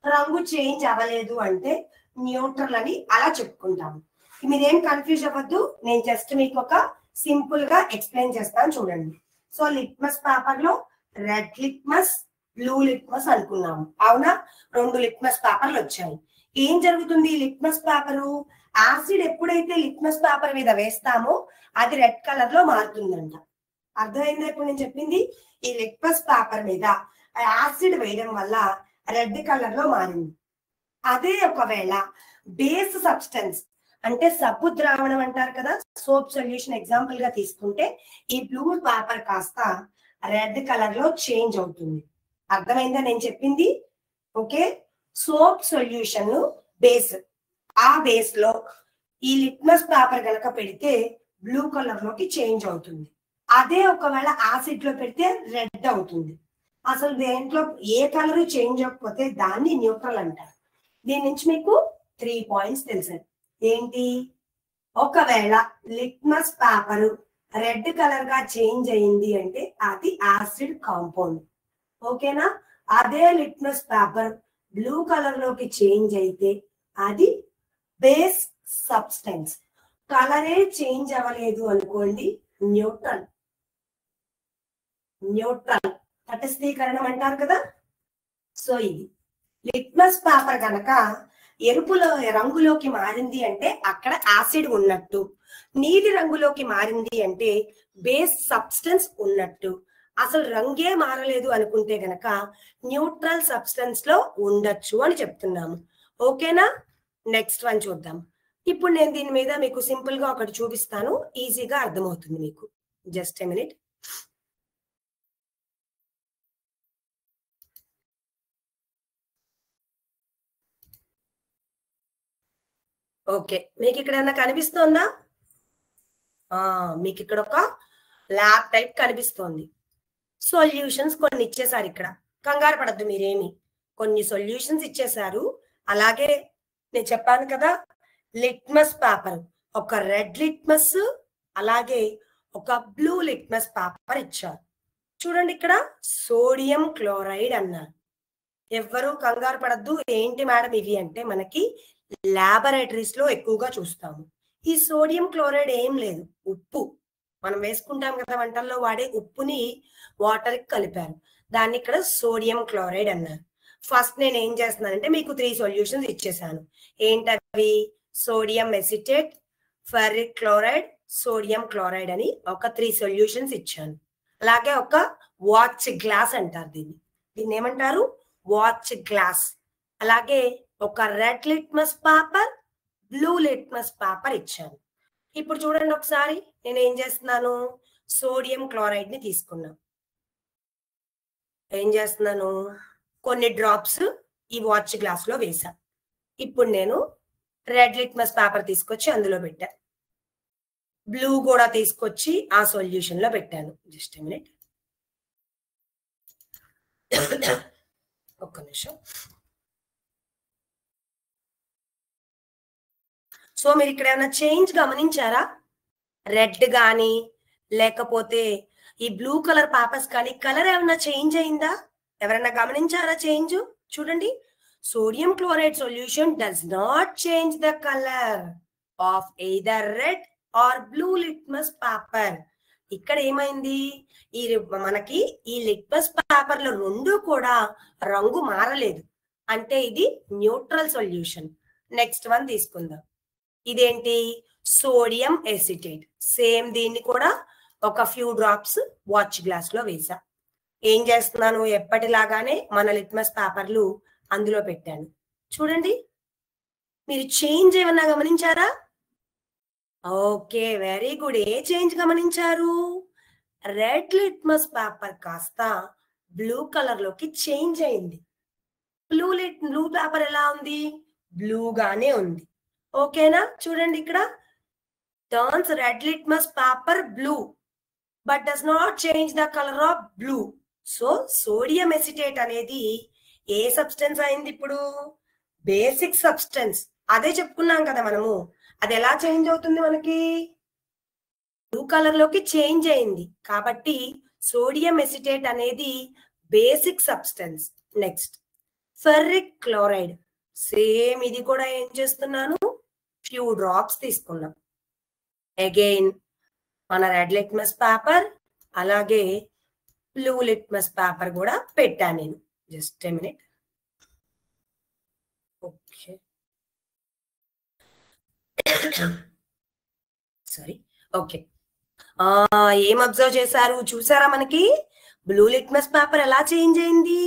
రంగు చేంజ్ అవ్వలేదు అంటే న్యూట్రల్ అని అలా చెప్పుకుంటాము. మీరేం కన్ఫ్యూజ్ అవ్వద్దు, నేను జస్ట్ మీకు ఒక సింపుల్ గా ఎక్స్ప్లెయిన్ చేస్తాను చూడండి. సో లిట్మస్ పేపర్ లో రెడ్ లిట్మస్, బ్లూ లిట్మస్ అనుకున్నాము. అవునా? రెండు లిట్మస్ పేపర్లు వచ్చాయి. ఏం జరుగుతుంది? లిట్మస్ పేపరు యాసిడ్ ఎప్పుడైతే లిట్మస్ పేపర్ మీద వేస్తామో అది రెడ్ కలర్ లో మారుతుందంట. అర్థమైందా ఇప్పుడు నేను చెప్పింది? ఈ లిట్మస్ పేపర్ మీద యాసిడ్ వేయడం వల్ల రెడ్ కలర్ లో మారింది. అదే ఒకవేళ బేస్ సబ్స్టెన్స్ అంటే సబ్బు ద్రావణం అంటారు కదా, సోప్ సొల్యూషన్ ఎగ్జాంపుల్ గా తీసుకుంటే ఈ బ్లూ పేపర్ కాస్త రెడ్ కలర్ లో చేంజ్ అవుతుంది. అర్థమైందా నేను చెప్పింది? ఓకే, సోప్ సొల్యూషన్ బేస్, ఆ బేస్ లో ఈ లిట్మస్ పేపర్ కనుక పెడితే బ్లూ కలర్ లోకి చేంజ్ అవుతుంది. అదే ఒకవేళ యాసిడ్ లో పెడితే రెడ్ అవుతుంది. అసలు దేంట్లో ఏ కలర్ చేంజ్ అవ్వకపోతే దాన్ని న్యూట్రల్ అంటారు. దీని నుంచి మీకు 3 పాయింట్స్ తెలుసు. ఏంటి? ఒకవేళ లిట్మస్ పేపర్ రెడ్ కలర్ గా చేంజ్ అయింది అంటే అది యాసిడ్ కాంపౌండ్. ఓకేనా? అదే లిట్మస్ పేపర్ బ్లూ కలర్ లోకి చేంజ్ అయితే అది బేస్ సబ్స్టెన్స్. కలరే చేంజ్ అవ్వలేదు అనుకోండి, న్యూట్రల్. న్యూట్రల్ తటస్థీకరణం అంటారు కదా. సో ఇది లిట్మస్ పేపర్ కనుక ఎరుపులో రంగులోకి మారింది అంటే అక్కడ యాసిడ్ ఉన్నట్టు, నీలి రంగులోకి మారింది అంటే బేస్ సబ్స్టెన్స్ ఉన్నట్టు. అసలు రంగే మారలేదు అనుకుంటే గనక న్యూట్రల్ సబ్స్టెన్స్ లో ఉండొచ్చు అని చెప్తున్నాము. ఓకేనా? నెక్స్ట్ వన్ చూద్దాం. ఇప్పుడు నేను దీని మీద మీకు సింపుల్ గా ఒకటి చూపిస్తాను, ఈజీగా అర్థమవుతుంది మీకు. Just a minute. ఓకే, మీకు ఇక్కడ ఏమన్నా కనిపిస్తోందా? మీకు ఇక్కడ ఒక ల్యాబ్ టైప్ కనిపిస్తోంది. సొల్యూషన్స్ కొన్ని ఇచ్చేసారు. ఇక్కడ కంగారు పడద్దు మీరేమి, కొన్ని సొల్యూషన్స్ ఇచ్చేసారు. అలాగే నేను చెప్పాను కదా, లిట్మస్ పేపర్, ఒక రెడ్ లిట్మస్ అలాగే ఒక బ్లూ లిట్మస్ పేపర్ ఇచ్చారు. చూడండి, ఇక్కడ సోడియం క్లోరైడ్ అన్నారు. ఎవ్వరూ కంగారు పడద్దు. ఏంటి మేడం ఇవి అంటే మనకి ల్యాబొరేటరీస్ లో ఎక్కువగా చూస్తాము. ఈ సోడియం క్లోరైడ్ ఏం లేదు, ఉప్పు. మనం వేసుకుంటాం కదా వంటల్లో వాడే ఉప్పుని వాటర్ కి కలిపారు, దాన్ని ఇక్కడ సోడియం క్లోరైడ్ అన్నారు. ఫస్ట్ నేను ఏం చేస్తున్నానంటే మీకు 3 సొల్యూషన్స్ ఇచ్చేసాను. ఏంటవి? Sodium acetate, ferric chloride, sodium chloride అని ఒక 3 సొల్యూషన్స్ ఇచ్చాను. అలాగే ఒక వాచ్ గ్లాస్ అంటారు దీన్ని. దీన్ని ఏమంటారు? Watch glass. అలాగే ఒక red litmus paper, blue litmus paper ఇచ్చాను. ఇప్పుడు చూడండి ఒకసారి, నేను ఏం చేస్తున్నాను, సోడియం క్లోరైడ్ ని తీసుకున్నాను. ఏం చేస్తున్నాను, కొన్ని డ్రాప్స్ ఈ వాచ్ గ్లాస్ లో వేసా. ఇప్పుడు నేను రెడ్ లిట్మస్ పేపర్ తీసుకొచ్చి అందులో పెట్టా, బ్లూ కూడా తీసుకొచ్చి ఆ సొల్యూషన్ లో పెట్టాను. జస్ట్ ఎ మినిట్, ఒక్క నిమిషం. సో మీరు ఇక్కడ ఏమైనా చేంజ్ గమనించారా? రెడ్ కానీ లేకపోతే ఈ బ్లూ కలర్ పేపర్స్ కానీ కలర్ ఏమైనా చేంజ్ అయిందా? ఎవరైనా గమనించారా చేంజ్? చూడండి, sodium chloride solution does not change the colour of either red or blue litmus paper. ఇక్కడ ఏమైంది, ఈ మనకి ఈ లిట్మస్ పేపర్ లో రెండు కూడా రంగు మారలేదు, అంటే ఇది న్యూట్రల్ సొల్యూషన్. నెక్స్ట్ వన్ తీసుకుందాం. ఇదేంటి? Sodium acetate. సేమ్ దీన్ని కూడా ఒక ఫ్యూ డ్రాప్స్ వాచ్ గ్లాస్ లో వేసా. ఏం చేస్తున్నాను, ఎప్పటిలాగానే మన లిట్మస్ పేపర్లు అందులో పెట్టాను. చూడండి, మీరు చేంజ్ ఏమన్నా గమనించారా? Okay, very good. ఏ చేంజ్ గమనించారు? రెడ్ లిట్మస్ పేపర్ కాస్త బ్లూ కలర్ లోకి చేంజ్ అయింది. బ్లూ పేపర్ ఎలా ఉంది? బ్లూగానే ఉంది. ఓకేనా? చూడండి, ఇక్కడ turns red litmus paper blue but does not change the color of blue. So sodium acetate అనేది ఏ సబ్స్టెన్స్ అయింది ఇప్పుడు? Basic substance. అదే చెప్పుకున్నాం కదా మనము. అది ఎలా చేంజ్ అవుతుంది మనకి? బ్లూ కలర్ లోకి చేంజ్ అయింది. కాబట్టి సోడియం ఎసిటేట్ అనేది basic substance. Next ferric chloride. Same ఇది కూడా ఏం చేస్తున్నాను, ఫ్యూ డ్రాప్స్ తీసుకున్నాం. అగైన్ మన రెడ్ లిట్మస్ పేపర్ అలాగే బ్లూ లిట్మస్ పేపర్ కూడా పెట్టాను నేను. Just a minute. Okay, sorry. Okay, ఏం అబ్జర్వ్ చేశారు? చూసారా, మనకి బ్లూ లిట్మస్ పేపర్ ఎలా చేంజ్ అయింది?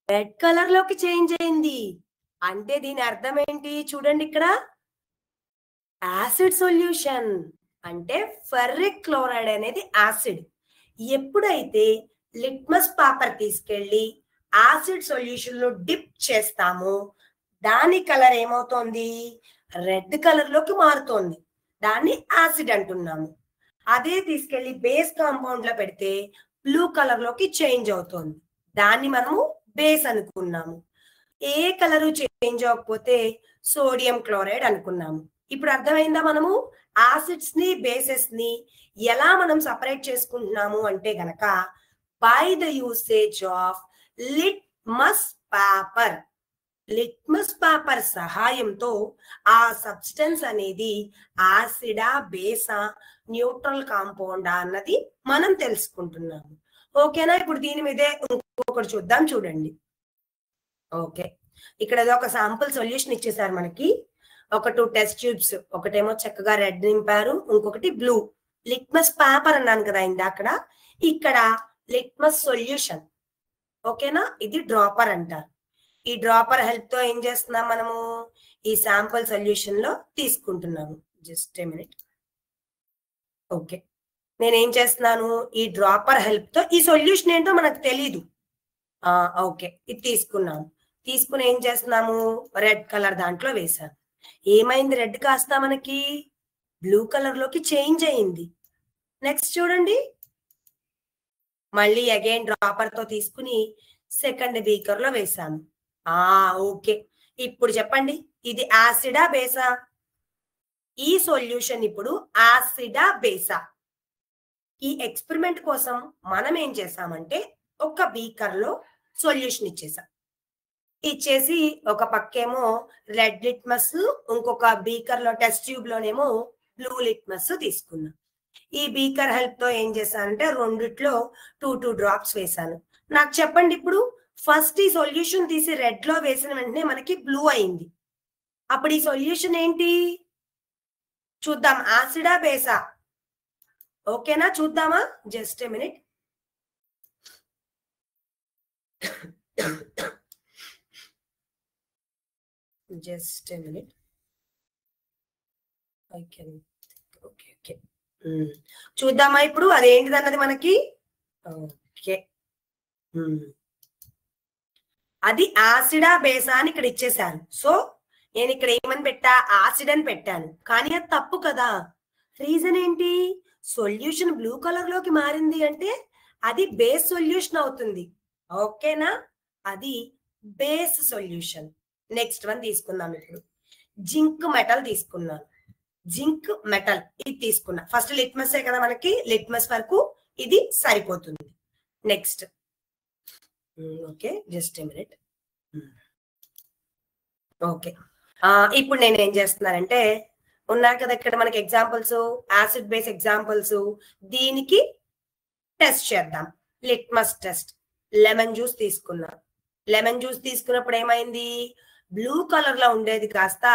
రెడ్ కలర్ లోకి చేంజ్ అయింది. అంటే దీని అర్థం ఏంటి? చూడండి, ఇక్కడ యాసిడ్ సొల్యూషన్ అంటే ఫెర్రిక్ క్లోరైడ్ అనేది యాసిడ్. ఎప్పుడైతే లిట్మస్ పేపర్ తీసుకెళ్ళి యాసిడ్ సొల్యూషన్ లో డిప్ చేస్తామో దాని కలర్ ఏమవుతోంది? రెడ్ కలర్ లోకి మారుతోంది. దాన్ని యాసిడ్ అంటున్నాము. అదే తీసుకెళ్లి బేస్ కాంపౌండ్ లో పెడితే బ్లూ కలర్ లోకి చేంజ్ అవుతోంది. దాన్ని మనము బేస్ అనుకున్నాము. ఏ కలరు చేంజ్ అవ్వకపోతే సోడియం క్లోరైడ్ అనుకున్నాము. ఇప్పుడు అర్థమైందా మనము యాసిడ్స్ ని బేసెస్ ని ఎలా మనం సపరేట్ చేసుకుంటున్నాము అంటే గనక by the usage of litmus paper. Litmus paper సహాయంతో ఆ సబ్స్టెన్స్ అనేది యాసిడా బేసా న్యూట్రల్ కాంపౌండా అన్నది మనం తెలుసుకుంటున్నాము. ఓకేనా? ఇప్పుడు దీని మీదే ఇంకొకటి చూద్దాం, చూడండి. ఓకే, ఇక్కడ ఏదో ఒక శాంపుల్ సొల్యూషన్ ఇచ్చేసారు మనకి. ఒక 2 టెస్ట్ ట్యూబ్స్, ఒకటేమో చక్కగా రెడ్ నింపారు, ఇంకొకటి బ్లూ. లిట్మస్ పేపర్ అన్నాను కదా ఇందాకడ, ఇక్కడ లిట్మస్ సొల్యూషన్. ఓకేనా? ఇది డ్రాపర్ అంటారు. ఈ డ్రాపర్ హెల్ప్ తో ఏం చేస్తున్నాం మనము? ఈ శాంపుల్ సొల్యూషన్ లో తీసుకుంటున్నాము. Just a minute. ఓకే, నేనేం చేస్తున్నాను? ఈ డ్రాపర్ హెల్ప్ తో ఈ సొల్యూషన్ ఏంటో మనకు తెలీదు. ఓకే, ఇది తీసుకున్నాము. తీసుకుని ఏం చేస్తున్నాము? రెడ్ కలర్ దాంట్లో వేసాను. ఏమైంది? రెడ్ కాస్త మనకి బ్లూ కలర్ లోకి చేంజ్ అయింది. నెక్స్ట్ చూడండి, మళ్ళీ అగైన్ డ్రాపర్ తో తీసుకుని సెకండ్ బీకర్ లో వేసాము. ఓకే, ఇప్పుడు చెప్పండి, ఇది యాసిడా బేసా? ఈ సొల్యూషన్ ఇప్పుడు యాసిడా బేసా? ఈ ఎక్స్పెరిమెంట్ కోసం మనం ఏం చేసామంటే ఒక బీకర్ లో సొల్యూషన్ ఇచ్చేసాం. ఇచ్చేసి ఒక పక్కేమో రెడ్ లిట్మస్, ఇంకొక బీకర్ లో టెస్ట్ ట్యూబ్ లోనేమో బ్లూ లిట్మస్ తీసుకున్నాం. ఈ బీకర్ హెల్ప్ తో ఏం చేశానంటే రెండిట్లో 2 డ్రాప్స్ వేసాను. నాకు చెప్పండి, ఇప్పుడు ఫస్ట్ ఈ సొల్యూషన్ తీసి రెడ్ లో వేసిన వెంటనే మనకి బ్లూ అయింది. అప్పుడు ఈ సొల్యూషన్ ఏంటి చూద్దాం, యాసిడా బేసా? ఓకేనా? చూద్దామా? Just a minute. Just a minute. Okay okay, చూద్దామా ఇప్పుడు అదేంటిది అన్నది మనకి. ఓకే, అది యాసిడా బేసా అని ఇక్కడ ఇచ్చేసాను. సో నేను ఇక్కడ ఏమని పెట్టా? యాసిడ్ అని పెట్టాను. కానీ అది తప్పు కదా. రీజన్ ఏంటి? సొల్యూషన్ బ్లూ కలర్ లోకి మారింది అంటే అది బేస్ సొల్యూషన్ అవుతుంది. ఓకేనా? అది బేస్ సొల్యూషన్. నెక్స్ట్ వన్ తీసుకుందాం. ఇప్పుడు జింక్ మెటల్ తీసుకున్నాను. జింక్ మెటల్ ఇది తీసుకున్నా. ఫస్ట్ లిట్మస్ కదా మనకి, లిట్మస్ వరకు ఇది సరిపోతుంది. Next okay, just a minute. Okay, ఇప్పుడు నేను ఏం చేస్తున్నానంటే ఉన్నారు కదా ఇక్కడ మనకి ఎగ్జాంపుల్స్, యాసిడ్ బేస్ ఎగ్జాంపుల్స్. దీనికి టెస్ట్ చేద్దాం. Litmus test. లెమన్ జ్యూస్ తీసుకున్నా. లెమన్ జ్యూస్ తీసుకున్నప్పుడు ఏమైంది? బ్లూ కలర్ లో ఉండేది కాస్త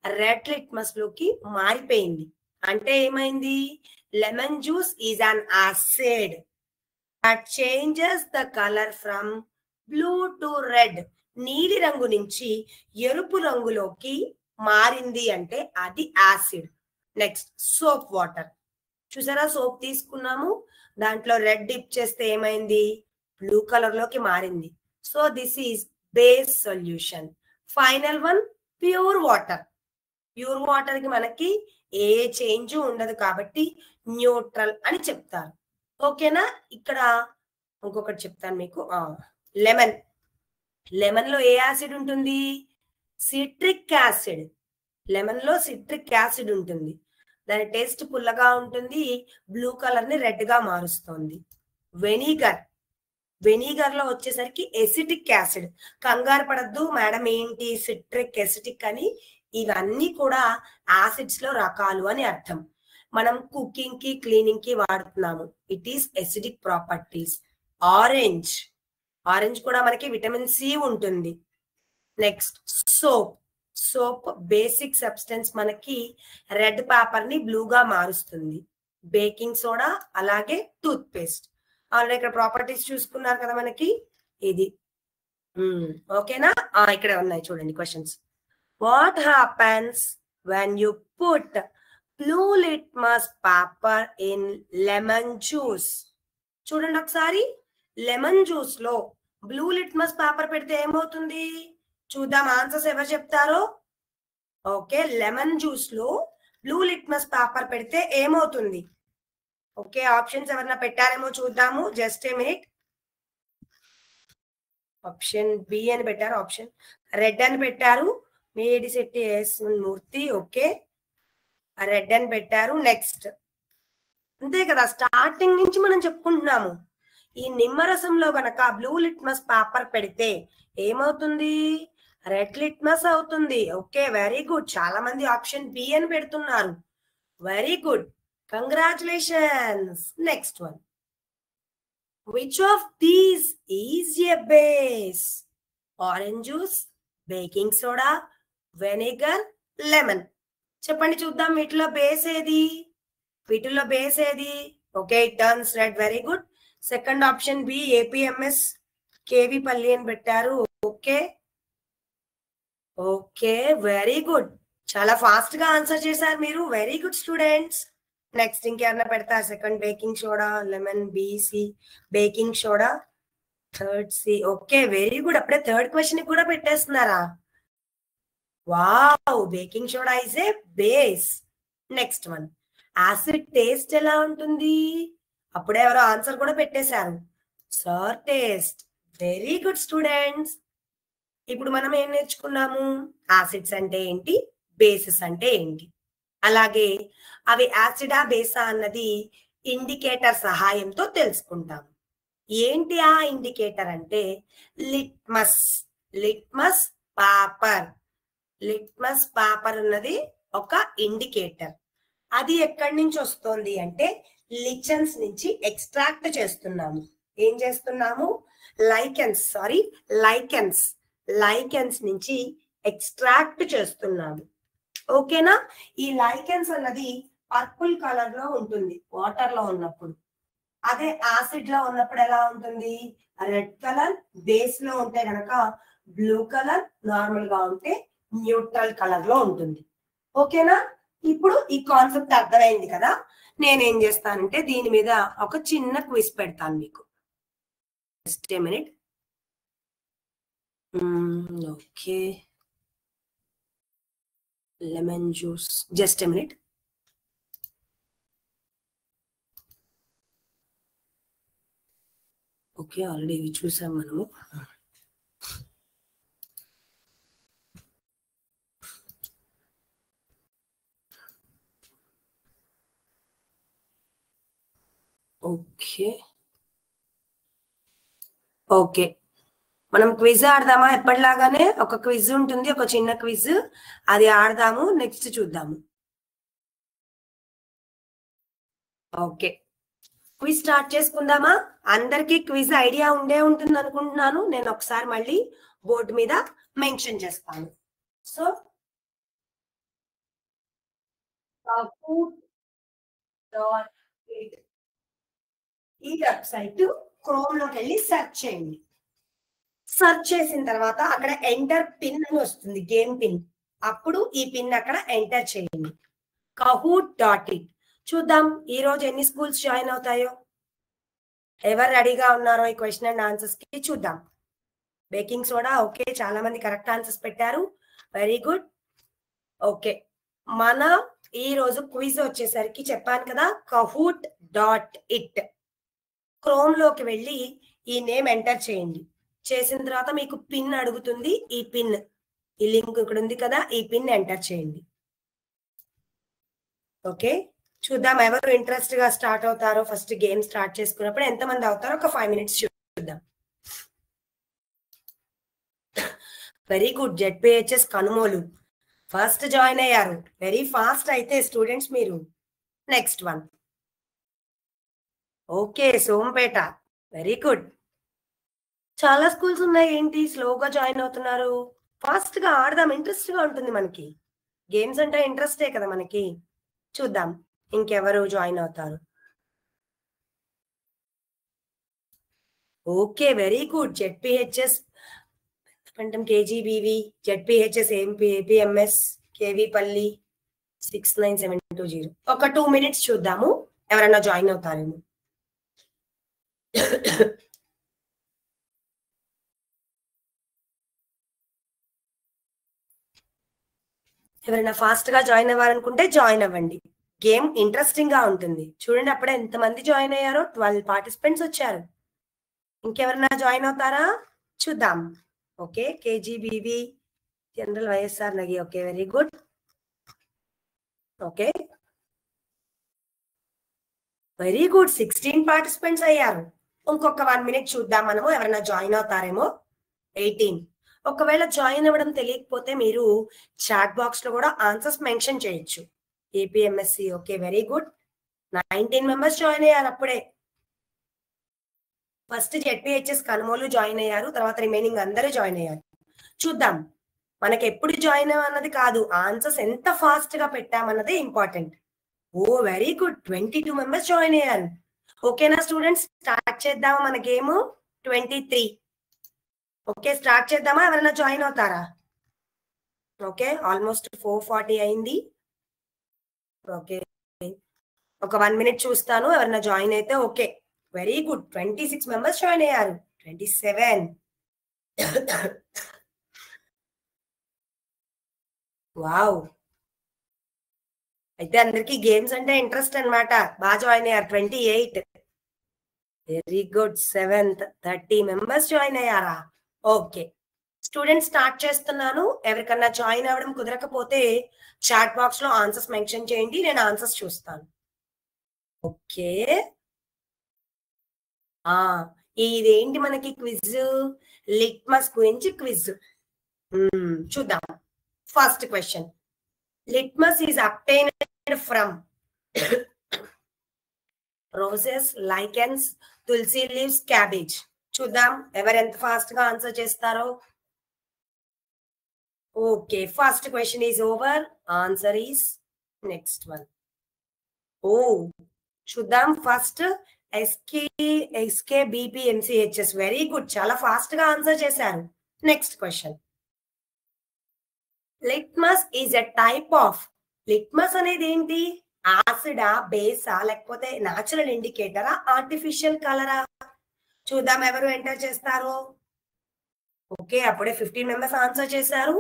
రెడ్ లిట్మస్ లోకి మారిపోయింది. అంటే ఏమైంది? Lemon juice is an acid that changes the colour from blue to red. నీలి రంగు నుంచి ఎరుపు రంగులోకి మారింది అంటే అది యాసిడ్. Next soap water. చూసారా, సోప్ తీసుకున్నాము, దాంట్లో రెడ్ డిప్ చేస్తే ఏమైంది? బ్లూ కలర్ లోకి మారింది. So this is base solution. Final one pure water. Pure water కి మనకి ఏ చేంజ్ ఉండదు కాబట్టి న్యూట్రల్ అని చెప్తారు. ఓకేనా? ఇక్కడ ఇంకొకటి చెప్తాను మీకు. లెమన్. లెమన్ లో ఏ యాసిడ్ ఉంటుంది? Citric acid. లెమన్ లో సిట్రిక్ యాసిడ్ ఉంటుంది. దాని టేస్ట్ పుల్లగా ఉంటుంది, బ్లూ కలర్ ని రెడ్ గా మారుస్తుంది. వెనిగర్. వెనిగర్ లో వచ్చేసరికి ఎసిటిక్ యాసిడ్. కంగారు పడద్దు మేడం ఏంటి సిట్రిక్ ఎసిటిక్ అని, ఇవన్నీ కూడా యాసిడ్స్ లో రకాలు అని అర్థం. మనం కుకింగ్ కి క్లీనింగ్ కి వాడుతున్నాము. It is acidic properties. Orange. Orange కూడా మనకి విటమిన్ సి ఉంటుంది. Next soap. Soap basic substance మనకి రెడ్ పేపర్ ని బ్లూగా మారుస్తుంది. బేకింగ్ సోడా, అలాగే టూత్ పేస్ట్. ఆల్రెడీ ఇక్కడ ప్రాపర్టీస్ చూసుకున్నారు కదా మనకి. ఇది ఓకేనా? ఇక్కడ ఉన్నాయి చూడండి questions. What happens when you put blue litmus paper in lemon juice. చూడండి ఒకసారి, లెమన్ జ్యూస్ లో బ్లూ లిట్మస్ పేపర్ పెడితే ఏమవుతుంది? చూద్దాం ఆన్సర్స్ ఎవరు చెప్తారో. ఓకే, లెమన్ జ్యూస్ లో బ్లూ లిట్మస్ పేపర్ పెడితే ఏమవుతుంది? ఓకే, ఆప్షన్స్ ఎవరన్నా పెట్టారేమో చూద్దాము. Just a minute. Option B అని పెట్టారు, ఆప్షన్ రెడ్ అని పెట్టారు, Medisetti S Murthy. Okay, red అని పెట్టారు. నెక్స్ట్, అంతే కదా, స్టార్టింగ్ నుంచి మనం చెప్పుకుంటున్నాము. ఈ నిమ్మరసంలో గనక బ్లూ లిట్మస్ పేపర్ పెడితే ఏమవుతుంది? రెడ్ లిట్మస్ అవుతుంది. Okay, very good. చాలా మంది ఆప్షన్ బి అని పెడుతున్నారు. Very good, congratulations. Next one, which of these is a base? Orange juice, baking soda, vinegar, lemon. చెప్పండి చూద్దాం, వీటిలో బేస్ ఏది? వీటిలో బేస్ ఏది? Okay, it turns red. Very good. Second option B, APMS KV Palli అని పెట్టారు. Okay okay, very good. చాలా fast గా ఆన్సర్ చేశారు మీరు. Very good students. నెక్స్ట్ ఇంకేమన్నా పెడతారు? Second baking soda, lemon BC, baking soda, third C. Okay, very good. అప్పుడే third question కూడా పెట్టేస్తున్నారా? Wow, baking soda is a base. Next one, acid taste ఎలా ఉంటుంది? అప్పుడే ఎవరో ఆన్సర్ కూడా పెట్టేశారు, sour taste. Very good students. ఇప్పుడు మనం ఏం నేర్చుకున్నాము? యాసిడ్స్ అంటే ఏంటి, బేసెస్ అంటే ఏంటి, అలాగే అవి యాసిడా బేసా అన్నది ఇండికేటర్ సహాయంతో తెలుసుకుంటాం. ఏంటి ఆ ఇండికేటర్ అంటే litmus. Litmus paper. Litmus paper అన్నది ఒక ఇండికేటర్. అది ఎక్కడి నుంచి వస్తుంది అంటే లిచెన్స్ నుంచి ఎక్స్ట్రాక్ట్ చేస్తున్నాము. ఏం చేస్తున్నాము? లైకెన్స్ నుంచి ఎక్స్ట్రాక్ట్ చేస్తున్నాము. ఓకేనా? ఈ లైకెన్స్ అన్నది పర్పుల్ కలర్ లో ఉంటుంది వాటర్ లో ఉన్నప్పుడు. అదే యాసిడ్ లో ఉన్నప్పుడు ఎలా ఉంటుంది? Red colour. బేస్ లో ఉంటే గనక బ్లూ కలర్, నార్మల్ గా ఉంటే న్యూట్రల్ కలర్ లో ఉంటుంది. ఓకేనా? ఇప్పుడు ఈ కాన్సెప్ట్ అర్థమైంది కదా. నేనేం చేస్తానంటే దీని మీద ఒక చిన్న క్విజ్ పెడతాను మీకు. Just a minute. Okay, lemon juice. Just a minute. Okay, already ఇవి చూసాం మనము. ఓకే ఓకే, మనం క్విజ్ ఆడదామా? ఎప్పటిలాగానే ఒక క్విజ్ ఉంటుంది, ఒక చిన్న క్విజ్, అది ఆడదాము. నెక్స్ట్ చూద్దాము. ఓకే, క్విజ్ స్టార్ట్ చేసుకుందామా? అందరికీ క్విజ్ ఐడియా ఉండే ఉంటుంది అనుకుంటున్నాను. నేను ఒకసారి మళ్ళీ బోర్డు మీద మెన్షన్ చేస్తాను. సో ఈ వెబ్సైట్ క్రోమ్ లోకి వెళ్ళి సెర్చ్ చేయండి. సెర్చ్ చేసిన తర్వాత అక్కడ ఎంటర్ పిన్ అని వస్తుంది, గేమ్ పిన్. అప్పుడు ఈ పిన్ అక్కడ ఎంటర్ చేయండి. kahoot.it. చూద్దాం ఈ రోజు ఎన్ని స్కూల్స్ జాయిన్ అవుతాయో. ఎవరు రెడీగా ఉన్నారో ఈ క్వశ్చన్ అండ్ ఆన్సర్స్ కి? చూద్దాం. Baking soda. ఓకే, చాలా మంది కరెక్ట్ ఆన్సర్స్ పెట్టారు. Very good. ఓకే, మన ఈ రోజు క్విజ్ వచ్చేసరికి చెప్పాను కదా, kahoot.it. క్రోమ్ లోకి వెళ్ళి ఈ నేమ్ ఎంటర్ చేయండి. చేసిన తర్వాత మీకు పిన్ అడుగుతుంది. ఈ పిన్, ఈ లింక్ ఇక్కడ ఉంది కదా, ఈ పిన్ ఎంటర్ చేయండి. ఓకే, చూద్దాం ఎవరు ఇంట్రెస్ట్ గా స్టార్ట్ అవుతారో. ఫస్ట్ గేమ్ స్టార్ట్ చేసుకున్నప్పుడు ఎంతమంది అవుతారో ఒక 5 minutes చూద్దాం. Very good. ZPHS Kanumolu first join అయ్యారు. వెరీ ఫాస్ట్ అయితే స్టూడెంట్స్ మీరు. Next one, okay, Sompeta. Very good. చాలా స్కూల్స్ ఉన్నాయి, ఏంటి స్లోగా జాయిన్ అవుతున్నారు? ఫాస్ట్ గా ఆడదాం, ఇంట్రెస్ట్ గా ఉంటుంది మనకి. గేమ్స్ అంటే ఇంట్రెస్టే కదా మనకి. చూద్దాం ఇంకెవరు జాయిన్ అవుతారు. Okay, very good. ZPHS Pantam, KGBV, ZPHS, APMS, KV Palli. 69720. ఒక 2 minutes చూద్దాము ఎవరైనా జాయిన్ అవుతారేమో. ఎవరైనా ఫాస్ట్ గా జాయిన్ అవ్వాలనుకుంటే జాయిన్ అవ్వండి. గేమ్ ఇంట్రెస్టింగ్ గా ఉంటుంది. చూడండి అప్పుడే ఎంతమంది జాయిన్ అయ్యారో, 12 పార్టిసిపెంట్స్ వచ్చారు. ఇంకెవరైనా జాయిన్ అవుతారా చూద్దాం. Okay, KGBV general YSR Nagi. Okay, very good. Okay, very good. 16 participants అయ్యారు. ఇంకొక 1 minute చూద్దాం మనము ఎవరైనా జాయిన్ అవుతారేమో. 18. ఒకవేళ జాయిన్ అవ్వడం తెలియకపోతే మీరు చాట్ బాక్స్ లో కూడా ఆన్సర్స్ మెన్షన్ చేయొచ్చు. APMS C. Okay, very good. 19 members join అయ్యారు అప్పుడే. ఫస్ట్ జెడ్పీహెచ్ఎస్ కనుమోలు జాయిన్ అయ్యారు, తర్వాత రిమైనింగ్ అందరూ జాయిన్ అయ్యారు. చూద్దాం, మనకి ఎప్పుడు జాయిన్ అన్నది కాదు, ఆన్సర్స్ ఎంత ఫాస్ట్ గా పెట్టామన్నదే ఇంపార్టెంట్. ఓ వెరీ గుడ్. 22 మెంబర్స్ జాయిన్ అయ్యారు. ఓకేనా స్టూడెంట్స్, స్టార్ట్ చేద్దామా మన గేమ్. 23. ఓకే, స్టార్ట్ చేద్దామా? ఎవరైనా జాయిన్ అవుతారా? ఓకే, ఆల్మోస్ట్ 4:40 అయింది. ఓకే, ఒక 1 minute చూస్తాను ఎవరైనా జాయిన్ అయితే. Okay, very good. 26 members join అయ్యారు. 27. వావ్, అయితే అందరికి గేమ్స్ అంటే ఇంట్రెస్ట్ అన్నమాట. బాగా జాయిన్ అయ్యారు. 28. Very good. 7th. 30 members join అయ్యారా? ఓకే, స్టూడెంట్స్ స్టార్ట్ చేస్తున్నాను. ఎవరికన్నా జాయిన్ అవ్వడం కుదరకపోతే చాట్ బాక్స్ లో ఆన్సర్స్ మెన్షన్ చేయండి, నేను ఆన్సర్స్ చూస్తాను. ఓకే, ఇదేంటి మనకి క్విజ్, లిట్మస్ గురించి క్విజ్. చూద్దాం. First question, litmus is obtained from roses, lichens, tulsi leaves, cabbage. చూద్దాం ఎవరు ఎంత ఫాస్ట్ గా ఆన్సర్ చేస్తారో. Okay, first question is over. Answer is next one. ఓ చూద్దాం. First SKBPMCHS. వెరీ గుడ్, చాలా ఫాస్ట్ గా ఆన్సర్ చేశారు. Next question, litmus is a type of. Litmus అనేది ఏంటి? యాసిడా, బేసా, లేకపోతే న్యాచురల్ ఇండికేటరా, ఆర్టిఫిషియల్ కలరా? చూద్దాం ఎవరు ఎంటర్ చేస్తారు. ఓకే, అప్పుడే 15 మెంబర్స్ ఆన్సర్ చేశారు.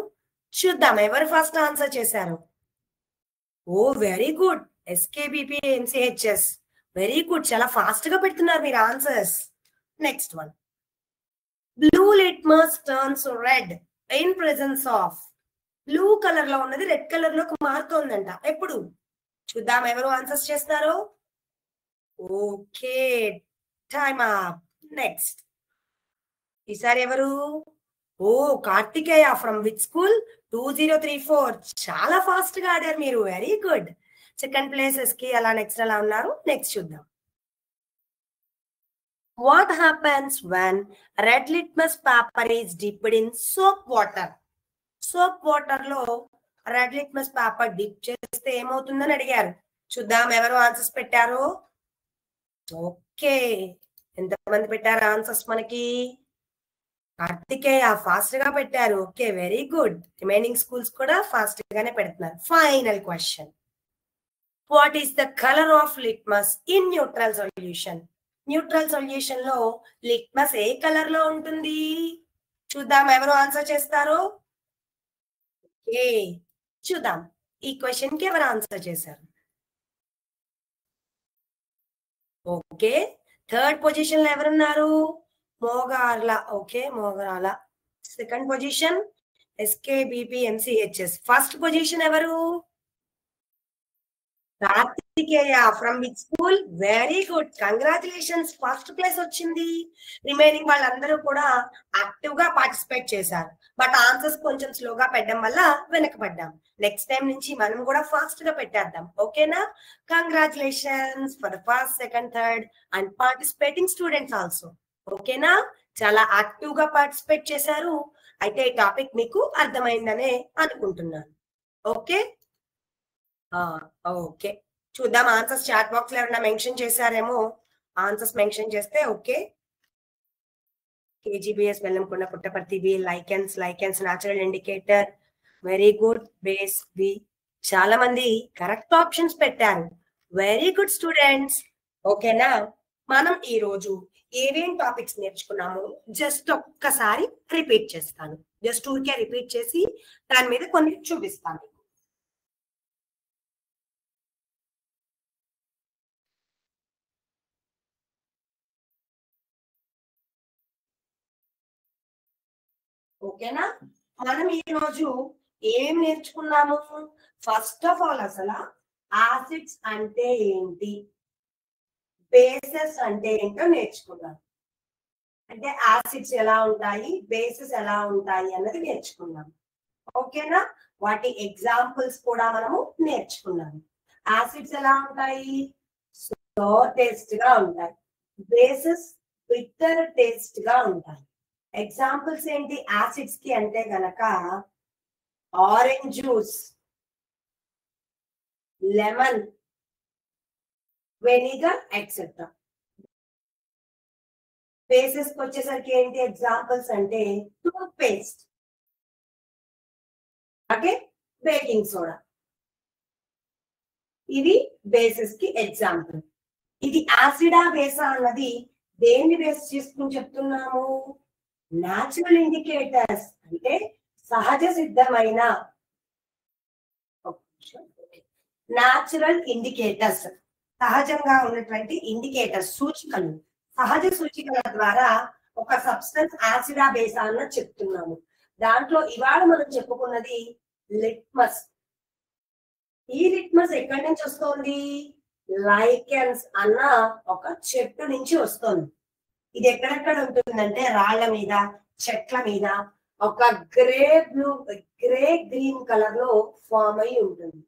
చూద్దాం ఎవరు ఫస్ట్ ఆన్సర్ చేశారు. ఓ వెరీ గుడ్, ఎస్కేబిపిఎంసిహెచ్ఎస్. వెరీ గుడ్, చాలా ఫాస్ట్ గా పెడుతున్నారు మీరు answers. Next one, blue litmus turns red in presence of. Blue colour లో ఉన్నది రెడ్ కలర్ లోకి మారుతోందంట. ఎప్పుడు? చూద్దాం ఎవరు ఆన్సర్స్ చేస్తారో. Okay, time up. నెక్స్ట్, ఈసారి ఎవరు? ఓ కార్తికేయ. From which school? 2034. చాలా ఫాస్ట్ గా ఆడారు మీరు. Very good. సెకండ్ ప్లేసెస్ కి అలా నెక్స్ట్ అలా ఉన్నారు. నెక్స్ట్ చూద్దాం. What happens when red litmus paper is dipped in soap water? Soap water లో రెడ్ లిట్మస్ పేపర్ డిప్ చేస్తే ఏమవుతుందని అడిగారు. చూద్దాం ఎవరు ఆన్సర్స్ పెట్టారు. ఓకే, ఎంతమంది పెట్టారు ఆన్సర్స్ మనకి? కార్తికేయ ఫాస్ట్ గా పెట్టారు. Okay, very good. Remaining schools కూడా ఫాస్ట్ గానే పెడుతున్నారు. Final question, what is the colour of litmus in neutral solution? Neutral solution లో లిట్మస్ ఏ కలర్ లో ఉంటుంది? చూద్దాం ఎవరు ఆన్సర్ చేస్తారు. ఓకే, చూద్దాం ఈ క్వశ్చన్ కి ఎవరు ఆన్సర్ చేశారు. ఓకే, థర్డ్ పొజిషన్ లో ఎవరున్నారు? Mogarla. Okay, Mogarala. Second position SKBPMCHS. First position ఎవరు? Karthikeya. From which school? Very good, congratulations, first place వచ్చింది. రిమైనింగ్ వాళ్ళందరూ కూడా యాక్టివ్ గా పార్టిసిపేట్ చేశారు. బట్ ఆన్సర్స్ కొంచెం స్లోగా పెట్టడం వల్ల వెనకబడ్డాం. నెక్స్ట్ టైం నుంచి మనం కూడా ఫాస్ట్ గా పెట్టేద్దాం. ఓకేనా? Congratulations for the first, second, third and participating students also. ఓకేనా? చాలా యాక్టివ్ గా పార్టిసిపేట్ చేశారు. అయితే ఈ టాపిక్ మీకు అర్థమైందనే అనుకుంటున్నాను. ఓకే, ఓకే, చూద్దాం ఆన్సర్స్ చాట్ బాక్స్ లో ఎవరైనా మెన్షన్ చేశారేమో. ఆన్సర్స్ మెన్షన్ చేస్తే okay. KGBS Bellamkonda Puttaparthi B, lichens natural indicator. Very good. Base B. చాలా మంది కరెక్ట్ ఆప్షన్స్ పెట్టారు. Very good students. ఓకేనా? మనం ఈ రోజు ఏమేం టాపిక్స్ నేర్చుకున్నామో జస్ట్ ఒక్కసారి రిపీట్ చేస్తాను. జస్ట్ ఊరికే రిపీట్ చేసి దాని మీద కొన్ని చూపిస్తాను. ఓకేనా? మనం ఈ రోజు ఏం నేర్చుకున్నాము? ఫస్ట్ ఆఫ్ ఆల్ అసలు యాసిడ్స్ అంటే ఏంటి, బేసెస్ అంటే ఏంటో నేర్చుకున్నాం. అంటే యాసిడ్స్ ఎలా ఉంటాయి, బేసెస్ ఎలా ఉంటాయి అన్నది నేర్చుకున్నాం. ఓకేనా? వాటి ఎగ్జాంపుల్స్ కూడా మనము నేర్చుకున్నాము. యాసిడ్స్ ఎలా ఉంటాయి? సోర్ టేస్ట్ గా ఉంటాయి. బేసెస్ బిట్టర్ టేస్ట్ గా ఉంటాయి. ఎగ్జాంపుల్స్ ఏంటి యాసిడ్స్ కి అంటే గనక orange juice, lemon, vinegar etcetera. Bases కి వచ్చేసరికి ఏంటి ఎగ్జాంపుల్స్ అంటే toothpaste, okay, baking soda. ఇది బేసెస్ కి ఎగ్జాంపుల్. ఇది యాసిడా బేసా అన్నది దేన్ని బేస్ చేసుకుని చెప్తున్నాము? న్యాచురల్ ఇండికేటర్స్ అంటే సహజ సిద్ధమైన న్యాచురల్ ఇండికేటర్స్, సహజంగా ఉన్నటువంటి ఇండికేటర్స్, సూచికలు, సహజ సూచికల ద్వారా ఒక సబ్స్టెన్స్ యాసిడా బేసా అన్న చెప్తున్నాము. దాంట్లో ఇవాళ మనం చెప్పుకున్నది లిట్మస్. ఈ లిట్మస్ ఎక్కడి నుంచి వస్తుంది? లైకెన్స్ అన్న ఒక చెట్టు నుంచి వస్తుంది. ఇది ఎక్కడెక్కడ ఉంటుందంటే రాళ్ల మీద, చెట్ల మీద ఒక గ్రే గ్రీన్ కలర్ లో ఫామ్ అయి ఉంటుంది.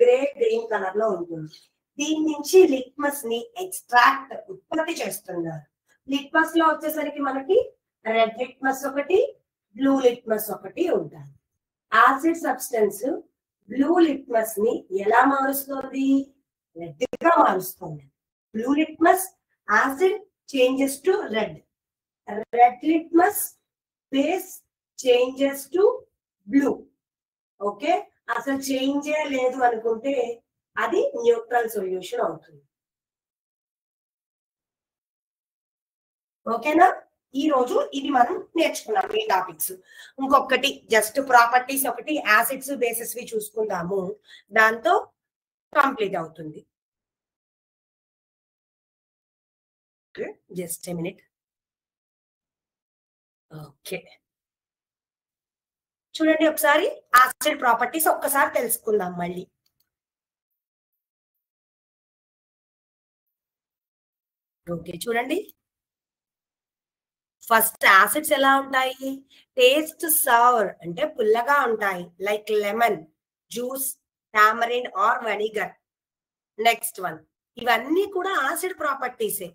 గ్రే గ్రీన్ కలర్ లో ఉంటుంది. దీని నుంచి లిట్మస్ ని ఎక్స్ట్రాక్ట్ ఉత్పత్తి చేస్తున్నారు. లిట్మస్ లో వచ్చేసరికి మనకి రెడ్ లిట్మస్ ఒకటి, బ్లూ లిట్మస్ ఒకటి ఉంటాయి. యాసిడ్ సబ్స్టెన్స్ బ్లూ లిట్మస్ ని ఎలా మారుస్తుంది? రెడ్ గా మారుస్తుంది. Blue litmus acid changes to red. Red litmus base changes to blue. Okay, అసలు చేంజే లేదు అనుకుంటే అది న్యూట్రల్ సొల్యూషన్ అవుతుంది. ఓకేనా? ఈ రోజు ఇది మనం నేర్చుకున్నాం ఈ టాపిక్స్. ఇంకొకటి జస్ట్ ప్రాపర్టీస్ ఒకటి యాసిడ్స్ బేసెస్ వి చూసుకుందాము, దాంతో కంప్లీట్ అవుతుంది. Just a minute. ఓకే, చూడండి ఒకసారి యాసిడ్ ప్రాపర్టీస్ ఒక్కసారి తెలుసుకుందాం మళ్ళీ. ఓకే, చూడండి ఫస్ట్ యాసిడ్స్ ఎలా ఉంటాయి? టేస్ట్ సవర్ అంటే పుల్లగా ఉంటాయి, like lemon juice, tamarind or vinegar. Next one, ఇవన్నీ కూడా యాసిడ్ ప్రాపర్టీసే.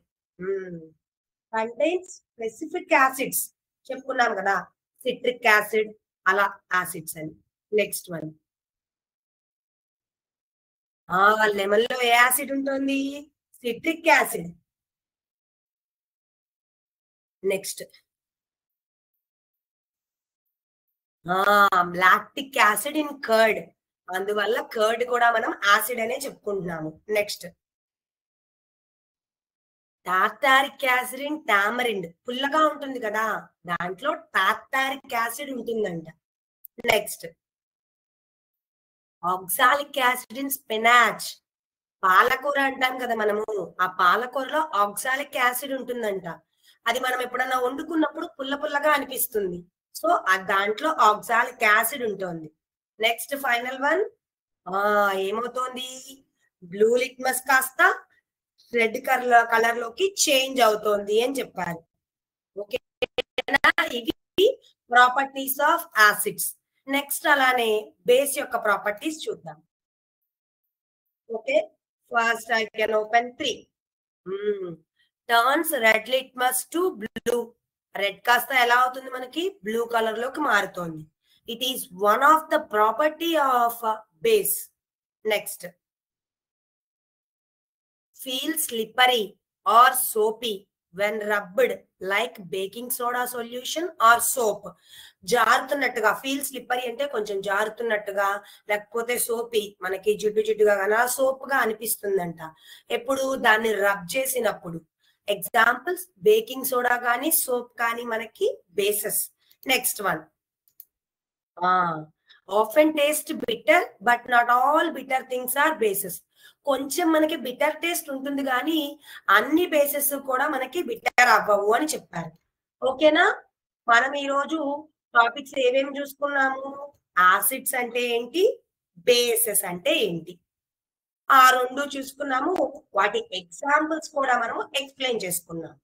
కంటైన్స్ స్పెసిఫిక్ యాసిడ్స్ చెప్పుకున్నాం కదా, సిట్రిక్ యాసిడ్ అలా యాసిడ్స్ అని. నెక్స్ట్ వన్, లెమన్ లో ఏ యాసిడ్ ఉంటుంది? Citric acid. Next lactic acid in curd, అందువల్ల కర్డ్ కూడా మనం యాసిడ్ అనే చెప్పుకుంటున్నాము. Next tartaric acid in tamarind, పుల్లగా ఉంటుంది కదా, దాంట్లో టార్టారిక్ యాసిడ్ ఉంటుందంట. Next oxalic acid in spinach, పాలకూర అంటాం కదా మనము, ఆ పాలకూరలో ఆక్సాలిక్ యాసిడ్ ఉంటుందంట. అది మనం ఎప్పుడన్నా వండుకున్నప్పుడు పుల్ల పుల్లగా అనిపిస్తుంది. సో దాంట్లో ఆక్సాలిక్ యాసిడ్ ఉంటుంది. నెక్స్ట్ ఫైనల్ వన్, ఏమవుతోంది? బ్లూ లిట్మస్ కాస్త రెడ్ కలర్ లోకి చేంజ్ అవుతోంది అని చెప్పారు. ఓకే, ఇవి ప్రాపర్టీస్ ఆఫ్ యాసిడ్స్. నెక్స్ట్ అలానే బేస్ యొక్క ప్రాపర్టీస్ చూద్దాం. Okay, first I can open 3. Turns red litmus to blue. Red కాస్త ఎలా అవుతుంది మనకి? బ్లూ కలర్ లోకి మారుతోంది. It is one of the property of base. Next feel slippery or soapy when rubbed like baking soda solution or soap. జారుతున్నట్టుగా, feel slippery అంటే కొంచెం జారుతున్నట్టుగా, లేకపోతే సోపి మనకి జిడ్డు జిడ్డుగా కానీ సోప్ గా అనిపిస్తుందంట ఎప్పుడు దాన్ని రబ్ చేసినప్పుడు. ఎగ్జాంపుల్స్ బేకింగ్ సోడా కానీ సోప్ కానీ మనకి bases. Next one, often taste bitter but not all bitter things are bases. కొంచెం మనకి బిటర్ టేస్ట్ ఉంటుంది కానీ అన్ని బేసెస్ కూడా మనకి బిటర్ అవ్వవు అని చెప్పారు. ఓకేనా? మనం ఈరోజు టాపిక్స్ ఏమేమి చూసుకున్నాము? యాసిడ్స్ అంటే ఏంటి, బేసెస్ అంటే ఏంటి, ఆ రెండు చూసుకున్నాము. వాటి ఎగ్జాంపుల్స్ కూడా మనము ఎక్స్ప్లెయిన్ చేసుకున్నాం.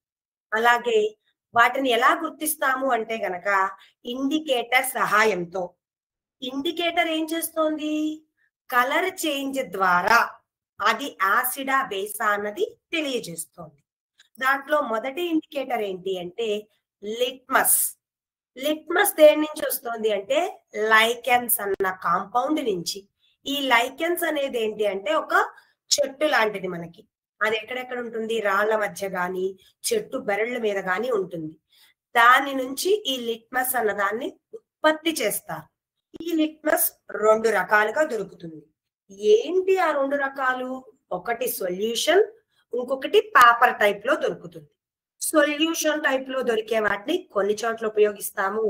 అలాగే వాటిని ఎలా గుర్తిస్తాము అంటే గనక ఇండికేటర్ సహాయంతో. ఇండికేటర్ ఏం చేస్తోంది? కలర్ చేంజ్ ద్వారా అది యాసిడా బేసా అన్నది తెలియజేస్తోంది. దాంట్లో మొదటి ఇండికేటర్ ఏంటి అంటే లిట్మస్. లిట్మస్ దేని నుంచి వస్తుంది అంటే లైకెన్స్ అన్న కాంపౌండ్ నుంచి. ఈ లైకెన్స్ అనేది ఏంటి అంటే ఒక చెట్టు లాంటిది మనకి. అది ఎక్కడెక్కడ ఉంటుంది? రాళ్ల మధ్య గాని చెట్టు బెరళ్ళ మీద గాని ఉంటుంది. దాని నుంచి ఈ లిట్మస్ అన్న దాన్ని ఉత్పత్తి చేస్తారు. ఈ లిట్మస్ రెండు రకాలుగా దొరుకుతుంది. ఏంటి ఆ రెండు రకాలు? ఒకటి సొల్యూషన్, ఇంకొకటి పేపర్ టైప్ లో దొరుకుతుంది. సొల్యూషన్ టైప్ లో దొరికే వాటిని కొన్ని చోట్ల ఉపయోగిస్తాము,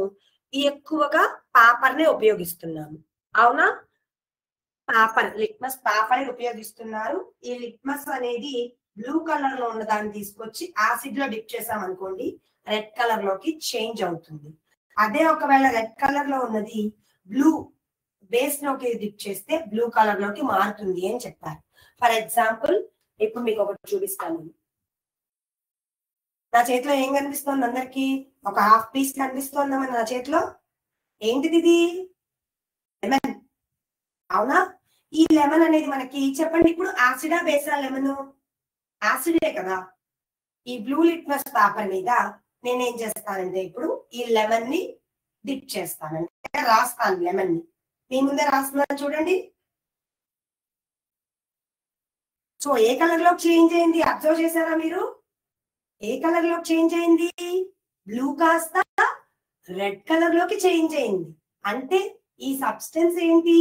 ఎక్కువగా పేపర్ నే ఉపయోగిస్తున్నాము. అవునా? పేపర్, లిట్మస్ పేపర్ ఉపయోగిస్తున్నారు. ఈ లిట్మస్ అనేది బ్లూ కలర్ లో ఉన్న దాన్ని తీసుకొచ్చి యాసిడ్ లో డిప్ చేసామనుకోండి, రెడ్ కలర్ లోకి చేంజ్ అవుతుంది. అదే ఒకవేళ రెడ్ కలర్ లో ఉన్నది బ్లూ బేస్ లోకి డిప్ చేస్తే బ్లూ కలర్ లోకి మారుతుంది అని చెప్పారు. ఫర్ ఎగ్జాంపుల్ ఇప్పుడు మీకు ఒకటి చూపిస్తాను. నా చేతిలో ఏం కనిపిస్తోంది? అందరికి ఒక హాఫ్ పీస్ కనిపిస్తోందమ్మా నా చేతిలో. ఏంటిది? ఇది లెమన్. అవునా? ఈ లెమన్ అనేది మనకి చెప్పండి ఇప్పుడు యాసిడా బేసా? లెమన్ యాసిడే కదా. ఈ బ్లూ లిట్మస్ పేపర్ మీద నేనేం చేస్తానంటే ఇప్పుడు ఈ లెమన్ ని డిప్ చేస్తానంటే రాస్తాను. లెమన్ ని మీ ముందే రాస్తున్నాను చూడండి. సో ఏ కలర్ లో చేంజ్ అయింది అబ్జర్వ్ చేశారా మీరు? ఏ కలర్ లో చేంజ్ అయింది? బ్లూ కాస్త రెడ్ కలర్ లోకి చేంజ్ అయింది. అంటే ఈ సబ్స్టెన్స్ ఏంటి?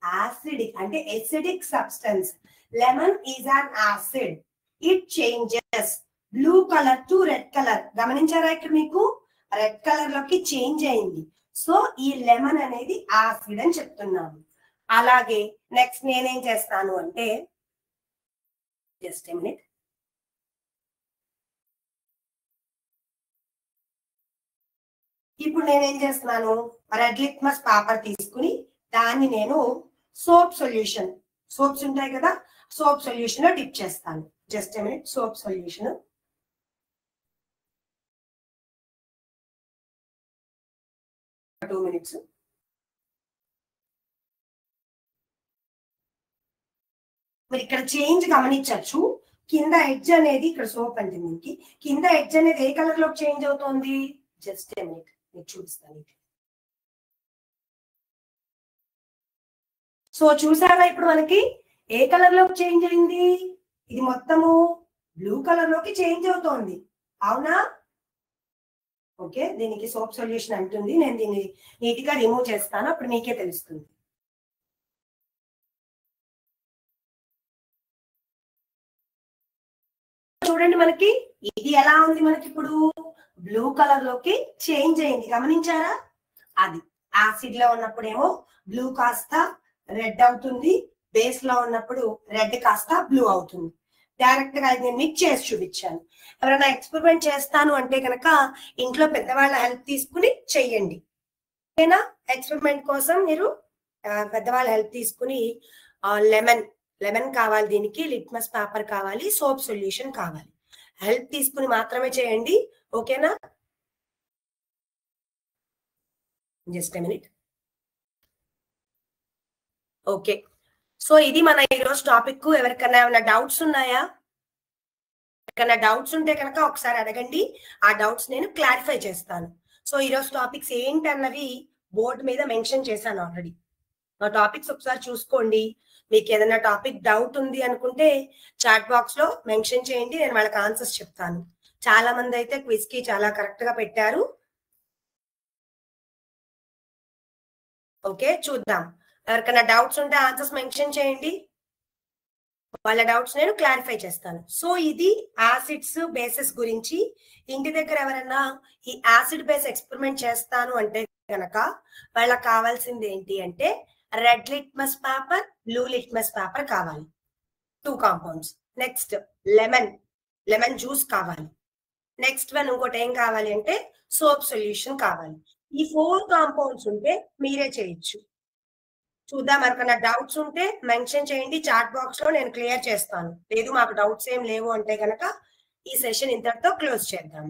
యాసిడిక్, అంటే acidic substance. Lemon is an acid. It changes blue colour to red colour. గమనించారా? ఇక్కడ మీకు రెడ్ కలర్ లోకి చేంజ్ అయింది. సో ఈ లెమన్ అనేది యాసిడ్ అని చెప్తున్నాము. అలాగే నెక్స్ట్ నేనేం చేస్తాను అంటే, జస్ట్ ఎ మినిట్, ఇప్పుడు నేనేం చేస్తున్నాను, రెడ్ లిట్మస్ పేపర్ తీసుకుని దాన్ని నేను సోప్ సొల్యూషన్, సోప్స్ ఉంటాయి కదా, సోప్ సొల్యూషన్ లో డిప్ చేస్తాను. Just a minute, soap solution 2 minutes. మీరు ఇక్కడ చేంజ్ గమనించవచ్చు. కింద ఎడ్జ్ అనేది ఇక్కడ సోప్ అంటే మీకు కింద ఎడ్జ్ అనేది ఏ కలర్ లో చేంజ్ అవుతోంది? జస్ట్ ఏ మినిట్ మీకు చూపిస్తాను. సో చూసారా ఇప్పుడు మనకి ఏ కలర్ లోకి చేంజ్ అయింది? ఇది మొత్తము బ్లూ కలర్ లోకి చేంజ్ అవుతోంది. అవునా? ఓకే, దీనికి సోప్ సొల్యూషన్ అంటుంది. నేను దీన్ని నీట్ గా రిమూవ్ చేస్తాను, అప్పుడు మీకే తెలుస్తుంది. చూడండి మనకి ఇది ఎలా ఉంది? మనకి ఇప్పుడు బ్లూ కలర్ లోకి చేంజ్ అయింది. గమనించారా? అది యాసిడ్ లో ఉన్నప్పుడేమో బ్లూ కాస్త రెడ్ అవుతుంది, బేస్ లో ఉన్నప్పుడు రెడ్ కాస్త బ్లూ అవుతుంది. డైరెక్ట్ గా నేను మిక్స్ చేసి చూపించాను. ఎవరైనా ఎక్స్పెరిమెంట్ చేస్తాను అంటే కనుక ఇంట్లో పెద్దవాళ్ళ హెల్ప్ తీసుకుని చెయ్యండి. ఓకేనా? ఎక్స్పెరిమెంట్ కోసం మీరు పెద్దవాళ్ళ హెల్ప్ తీసుకుని లెమన్ కావాలి, దీనికి లిట్మస్ పేపర్ కావాలి, సోప్ సొల్యూషన్ కావాలి. హెల్ప్ తీసుకుని మాత్రమే చేయండి. ఓకేనా? Just a minute. Okay, so ఇది మన ఈరోజు టాపిక్. ఎవరికైనా ఏమైనా డౌట్స్ ఉన్నాయా? ఎవరికైనా డౌట్స్ ఉంటే కనుక ఒకసారి అడగండి, ఆ డౌట్స్ నేను క్లారిఫై చేస్తాను. సో ఈరోజు టాపిక్స్ ఏంటన్నవి బోర్డు మీద మెన్షన్ చేశాను ఆల్రెడీ. ఆ టాపిక్స్ ఒకసారి చూసుకోండి. మీకు ఏదైనా టాపిక్ డౌట్ ఉంది అనుకుంటే చాట్ బాక్స్ లో మెన్షన్ చేయండి, నేను వాళ్ళకి ఆన్సర్స్ చెప్తాను. చాలా మంది అయితే క్విజ్ కి చాలా కరెక్ట్ గా పెట్టారు. ఓకే, చూద్దాం. ఎవరికైనా డౌట్స్ ఉంటే ఆన్సర్స్ మెన్షన్ చేయండి, వాళ్ళ డౌట్స్ నేను క్లారిఫై చేస్తాను. సో ఇది యాసిడ్స్ బేసెస్ గురించి. ఇంటి దగ్గర ఎవరైనా ఈ యాసిడ్ బేస్ ఎక్స్పెరిమెంట్ చేస్తాను అంటే కనుక వాళ్ళకి కావాల్సింది ఏంటి అంటే red litmus paper, blue litmus paper కావాలి, 2 కాంపౌండ్స్. నెక్స్ట్ లెమన్ జ్యూస్ కావాలి. నెక్స్ట్ వన్ ఇంకోటి ఏం కావాలి అంటే సోప్ సొల్యూషన్ కావాలి. ఈ 4 కాంపౌండ్స్ ఉంటే మీరే చేయొచ్చు. చూద్దాం, ఎవరికైనా డౌట్స్ ఉంటే మెన్షన్ చేయండి చాట్ బాక్స్ లో, నేను క్లియర్ చేస్తాను. లేదు మాకు డౌట్స్ ఏం లేవు అంటే కనుక ఈ సెషన్ ఇంతటితో క్లోజ్ చేద్దాం.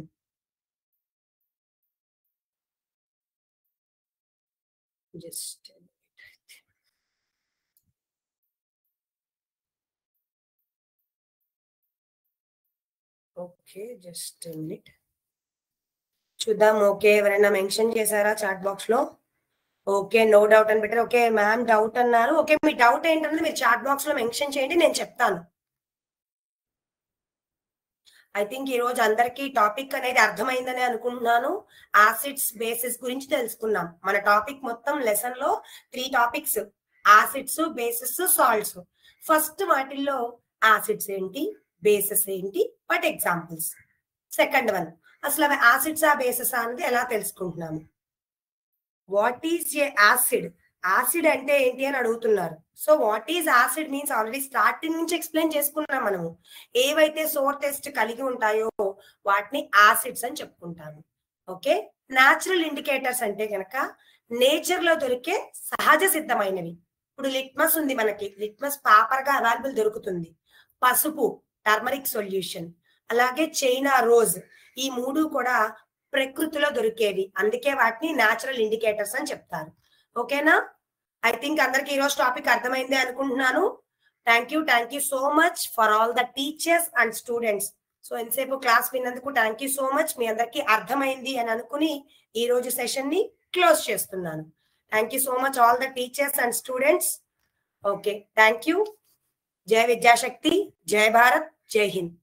జస్ట్ ఓకే, జస్ట్ మినిట్ చూద్దాం. ఓకే, ఎవరైనా మెన్షన్ చేశారా చాట్ బాక్స్ లో? ఓకే, నో డౌట్ అని పెట్టారు. ఓకే మ్యామ్ డౌట్ అన్నారు. ఓకే, మీ డౌట్ ఏంటన్నది మీరు చాట్ బాక్స్ లో మెన్షన్ చేయండి, నేను చెప్తాను. ఐ థింక్ ఈ రోజు అందరికీ టాపిక్ అనేది అర్థమైందని అనుకుంటున్నాను. యాసిడ్స్ బేసిస్ గురించి తెలుసుకున్నాం. మన టాపిక్ మొత్తం లెసన్ లో 3 topics, acids, basis, salts. First వాటిల్లో యాసిడ్స్ ఏంటి, బేసిస్ ఏంటి, వాటి ఎగ్జాంపుల్స్. సెకండ్ వన్ అసలు అవి యాసిడ్స్ ఆ బేసిస్ అనేది ఎలా తెలుసుకుంటున్నాము. What is a acid, acid అంటే ఏంటి అని అడుగుతున్నారు. So what is acid means already starting నుంచి ఎక్స్ప్లెయిన్ చేసుకున్నాం మనము. ఏవైతే సోర్ టెస్ట్ కలిగి ఉంటాయో వాటిని యాసిడ్స్ అని చెప్పుకుంటాము. ఓకే, న్యాచురల్ ఇండికేటర్స్ అంటే కనుక నేచర్ లో దొరికే సహజ సిద్ధమైనవి. ఇప్పుడు లిట్మస్ ఉంది, మనకి లిట్మస్ పేపర్ గా అవైలబుల్ దొరుకుతుంది. పసుపు, టర్మరిక్ సొల్యూషన్, అలాగే చైనా రోజ్, ఈ 3 కూడా ప్రకృతిలో దొరికేవి, అందుకే వాటిని న్యాచురల్ ఇండికేటర్స్ అని చెప్తారు. ఓకేనా? ఐ థింక్ అందరికి ఈరోజు టాపిక్ అర్థమైంది అనుకుంటున్నాను. Thank you so much for all the teachers and students. So ఎంతసేపు క్లాస్ విన్నందుకు థ్యాంక్ యూ సో మచ్. మీ అందరికి అర్థమైంది అని అనుకుని ఈ రోజు సెషన్ ని క్లోజ్ చేస్తున్నాను. Thank you so much all the teachers and students. Okay, thank you. జై విద్యాశక్తి, జై భారత్, జై హింద్.